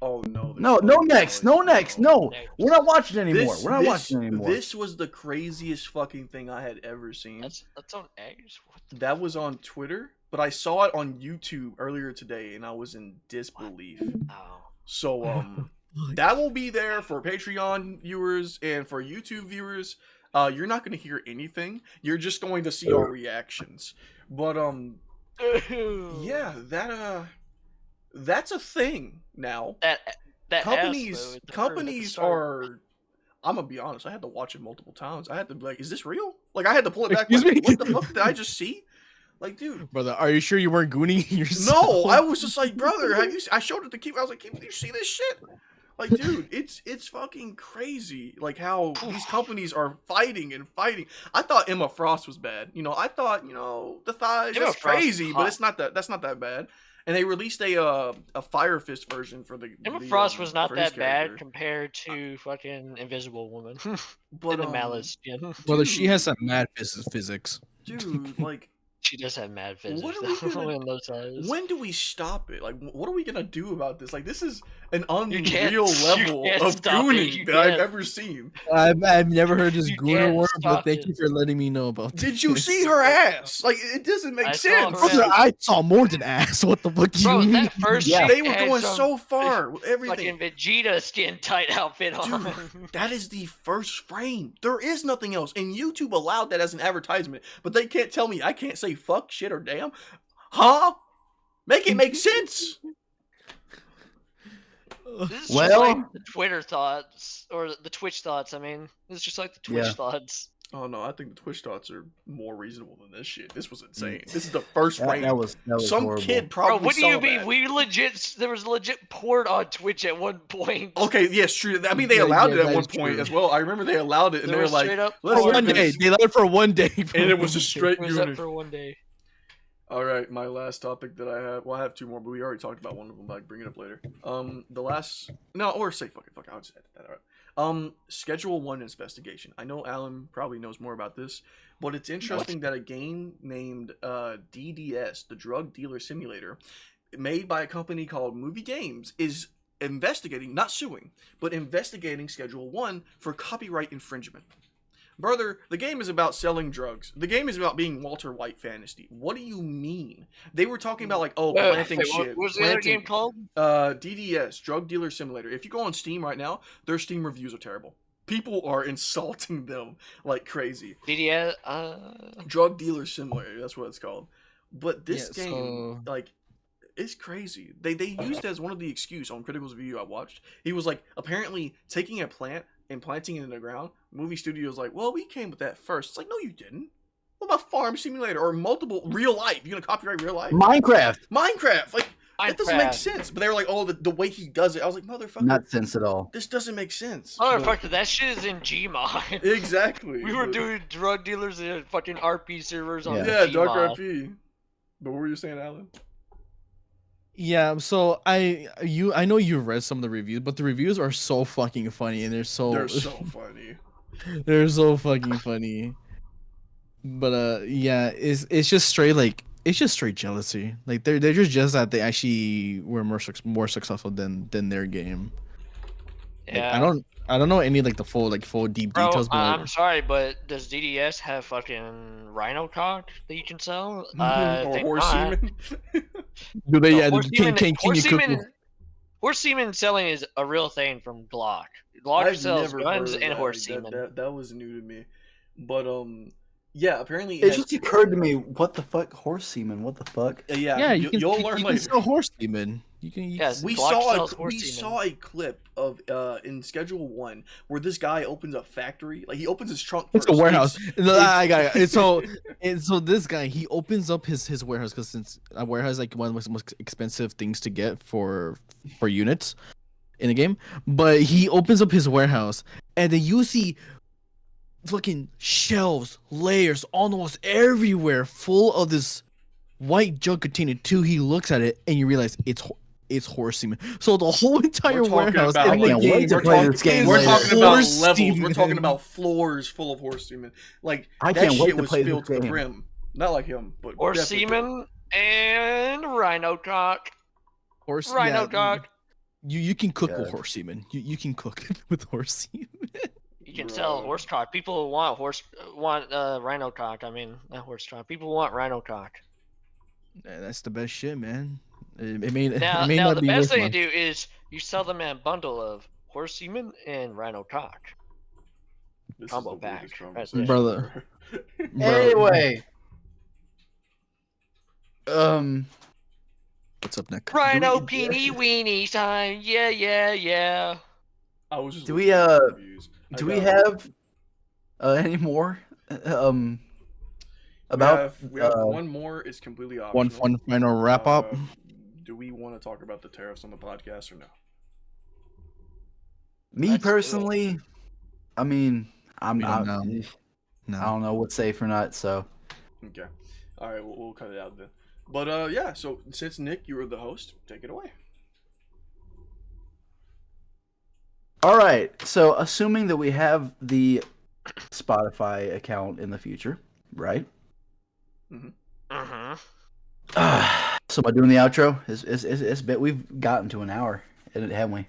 oh no. No, no next, no next, no. Next. We're not watching anymore. We're not watching anymore. This was the craziest fucking thing I had ever seen. That's on eggs? What the That was on Twitter, but I saw it on YouTube earlier today, and I was in disbelief. Oh. So, that will be there for Patreon viewers and for YouTube viewers. You're not going to hear anything. You're just going to see our reactions. But, yeah, that's a thing now. That Companies are. I'm gonna be honest. I had to watch it multiple times. I had to be like, "Is this real?" Like, I had to pull it back. Excuse like, me? What the fuck did I just see? Like, dude. Brother, are you sure you weren't gooning yourself? No, I was just like, brother. Have you? I showed it to Keith. I was like, Keith, you see this shit? Like, dude, it's fucking crazy. Like how these companies are fighting and fighting. I thought Emma Frost was bad. You know, I thought the thighs. Emma That's Frost crazy, is but hot. it's not that. That's not that bad. And they released a Fire Fist version for the. Emma the, Frost was not for his that bad character. compared to fucking Invisible Woman. But In the Malice, yeah. Brother, she has some mad physics. dude, like. She does have mad physics. What are we gonna- in those eyes. When do we stop it? Like, what are we gonna do about this? Like, this is an You can't- unreal you level can't of stop it, gooning you that I've can't. ever seen. I've never heard this You gooner can't word, but stop thank it. you for letting me know about Did you this. see her ass? Like, it doesn't make I saw sense. her Brother, I saw more than ass. What the fuck do Bro, you mean? that first Yeah. chick They were had going some so far with everything. fucking Vegeta skin tight outfit on. Dude, that is the first frame. There is nothing else. And YouTube allowed that as an advertisement. But they can't tell me I can't say fuck, shit, or damn. Huh? Make it make sense. This is Well- just like the Twitter thoughts, or the Twitch thoughts, I mean. This is just like the Twitch Yeah. thoughts. Oh no, I think the Twitch thoughts are more reasonable than this shit. This was insane. This is the first That, frame. that was Some horrible. kid Bro, probably what do saw you mean? that. We legit, there was legit porn on Twitch at one point. Okay, yes, true. I mean, they Yeah, allowed yeah, it at that one is point true. as well. I remember they allowed it, and There they were was like, straight up "Let's For do one this." day. They allowed it for one day. And it was just straight It was up gooning. for one day. All right, my last topic that I have. Well, I have two more, but we already talked about one of them. Like, bring it up later. The last. No, or say fuck it. Fuck it. I'll just edit that out. Schedule 1 investigation. I know Alan probably knows more about this, but it's interesting that a game named DDS, the Drug Dealer Simulator, made by a company called Movie Games, is investigating, not suing, but investigating Schedule 1 for copyright infringement. Brother, the game is about selling drugs. The game is about being Walter White fantasy. What do you mean? They were talking about planting Wait, shit. what was the other game called? DDS, Drug Dealer Simulator. If you go on Steam right now, their Steam reviews are terrible. People are insulting them like crazy. DDS. Drug Dealer Simulator, that's what it's called. But this Yeah, game, it's crazy. They used as one of the excuse on Critical's review I watched. He was like, apparently taking a plant and planting it in the ground. Movie studios like, well, we came with that first. It's like, no, you didn't. What about Farm Simulator or multiple real life? You gonna copyright real life? Minecraft. Like that doesn't make sense. But they were like, oh, the way he does it. I was like, motherfucker, Not sense at all. this doesn't make sense. Motherfucker, that shit is in Gmod. Exactly. We were doing drug dealers in fucking RP servers on Yeah, Dark Gmod. RP. But what were you saying, Alan? Yeah, so I know you read some of the reviews, but the reviews are so fucking funny, and they're so Funny. they're so fucking funny. But yeah, it's just straight jealousy. Like they're just jealous that they actually were more successful than their game. Like, Yeah. I don't know any the full deep Bro, details. But I'm sorry, but does DDS have fucking rhino cock that you can sell? Or Think horse not. semen. do they? No, Yeah, horse can semen- you cook? horse semen selling is a real thing from Glock. Glock sells guns heard of and that. horse Like, semen. that was new to me. But yeah, apparently It just occurred to me, what the fuck, horse semen? What the fuck? Yeah, you'll learn later. sell horse semen. You can. Yes, We Glock saw sells a horse we semen. saw a clip of in Schedule 1 where this guy opens a factory. Like he opens his trunk. It's a first. warehouse. It's- I got it. So this guy, he opens up his warehouse because since a warehouse is like one of the most expensive things to get for units in the game. But he opens up his warehouse, and then you see fucking shelves, layers, almost everywhere, full of this white jug container. Till he looks at it, and you realize it's horse semen. So the whole entire We're talking warehouse about, in the can't game, wait to play this game We're later. talking about Horse levels. We're talking semen. about floors full of horse semen. Like I that can't wait shit to was play this filled to the game. brim. Not like him, but Horse definitely. semen and rhino cock. horse Rhino yeah, cock. You can cook with God. horse semen. You can cook with horse semen. You can sell Bro. horse cock. People want rhino cock. I mean, not horse cock. People want rhino cock. Yeah, that's the best shit, man. It may Now, it may now not the be best worth thing to much. do is you sell them in a bundle of horse semen and rhino cock. This is Combo the pack, weirdest right conversation Brother. ever. Bro, Anyway, what's up, Nick? Rhino we- peenie weenie time. Yeah, yeah, yeah. I was just Do we, looking at the reviews. I do we got- have any more about we have one more. It's completely optional. One final wrap up. Do we want to talk about the tariffs on the podcast or no? me Let's do it. personally? I mean, I'm We not. don't know. No. I don't know what's safe or not. So Okay. All right, we'll cut it out then. But yeah. So since Nick, you were the host, take it away. all right. So assuming that we have the Spotify account in the future, right? Mm-hmm. So by doing the outro, it's been, we've gotten to an hour, haven't we?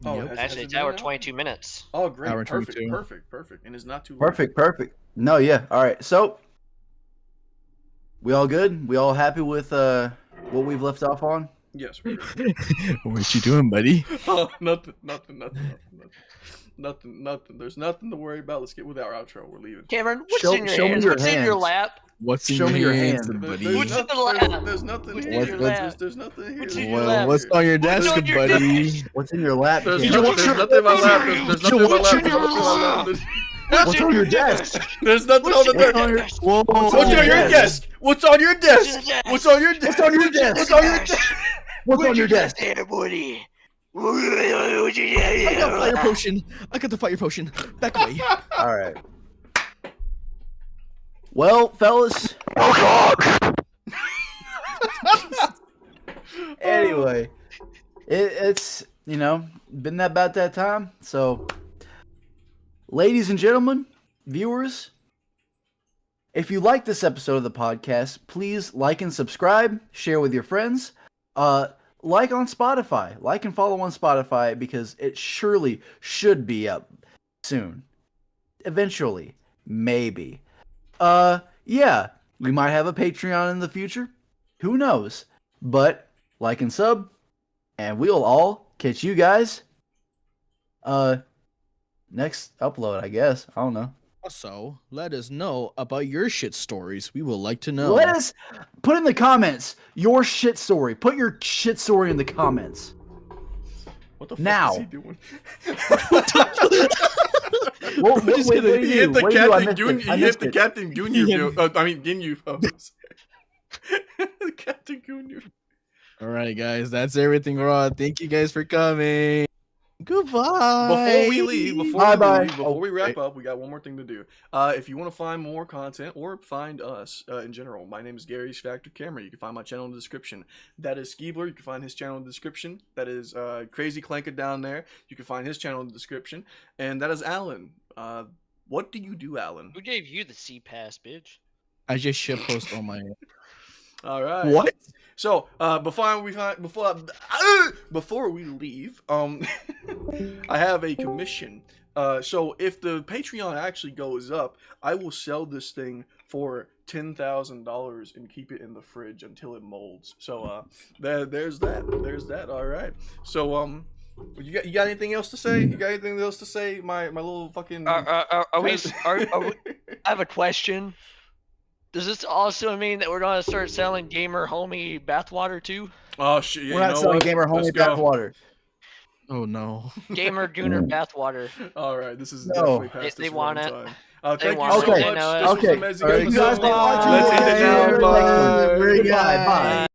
Oh, Yep. has Actually, it it's been hour an hour? 22 minutes. Oh, great! Hour Perfect, 22. perfect, and it's not too long. Perfect. No, yeah. All right. So we all good? We all happy with what we've left off on? Yes. We're good. What you doing, buddy? Oh, nothing. There's nothing to worry about. Let's get with our outro. We're leaving. Cameron, what's Show- in your show me hands? your What's in your hands. lap? What's in Show me your hands, hand. buddy? What's in the lap? There's nothing What's here. in your lap? There's nothing here. What's in your Well, lap? what's on your desk, on your buddy? desk? What's in your lap? There's Cam? nothing in my lap. There's nothing in my lap. There's nothing in my lap. What's on your desk? There's nothing on the What's on desk. your Whoa! What's on your desk? What's on your desk? What's on your desk? What's on your desk? What's on your desk? What's on your desk? There, buddy. I got fire potion. I got the fire potion. Back away. All right. Well, fellas. Anyway, it's been about that time. So Ladies and gentlemen, viewers, if you like this episode of the podcast, please like and subscribe, share with your friends, like on Spotify, like and follow on Spotify because it surely should be up soon. Eventually, maybe. Yeah, we might have a Patreon in the future. Who knows? But like and sub, and we'll all catch you guys next upload, I guess. I don't know. Also, let us know about your shit stories. We would like to know. Let us put in the comments your shit story. Put your shit story in the comments. What the fuck Now. is he doing? What He hit the Captain Gunyu. Ginyu pose. Captain Gunyu. All right, guys, that's everything. Thank you guys for coming. Goodbye. Before we wrap up, we got one more thing to do. If you want to find more content or find us in general, my name is Gary's Factor Camera. You can find my channel in the description. That is Skeebler. You can find his channel in the description. That is Crazy Clanker down there. You can find his channel in the description. And that is Alan. What do you do, Alan? Who gave you the C pass, bitch? I just shit post on my. All right. What? So before we leave, I have a commission. So if the Patreon actually goes up, I will sell this thing for $10,000 and keep it in the fridge until it molds. So there's that. All right. So you got anything else to say? You got anything else to say? My little fucking. Are we? I have a question. Does this also mean that we're gonna start selling Gamer Homie bathwater too? Oh shit! Yeah, We're not selling Gamer Homie bathwater. Oh no. Gamer Gooner bathwater. All right, this is No. definitely past They this want it. time. They Thank you want so it. much. They know it. This was Okay. an amazing All right, you guys episode. been watching. Let's end it now. Bye. Bye. Bye. Bye.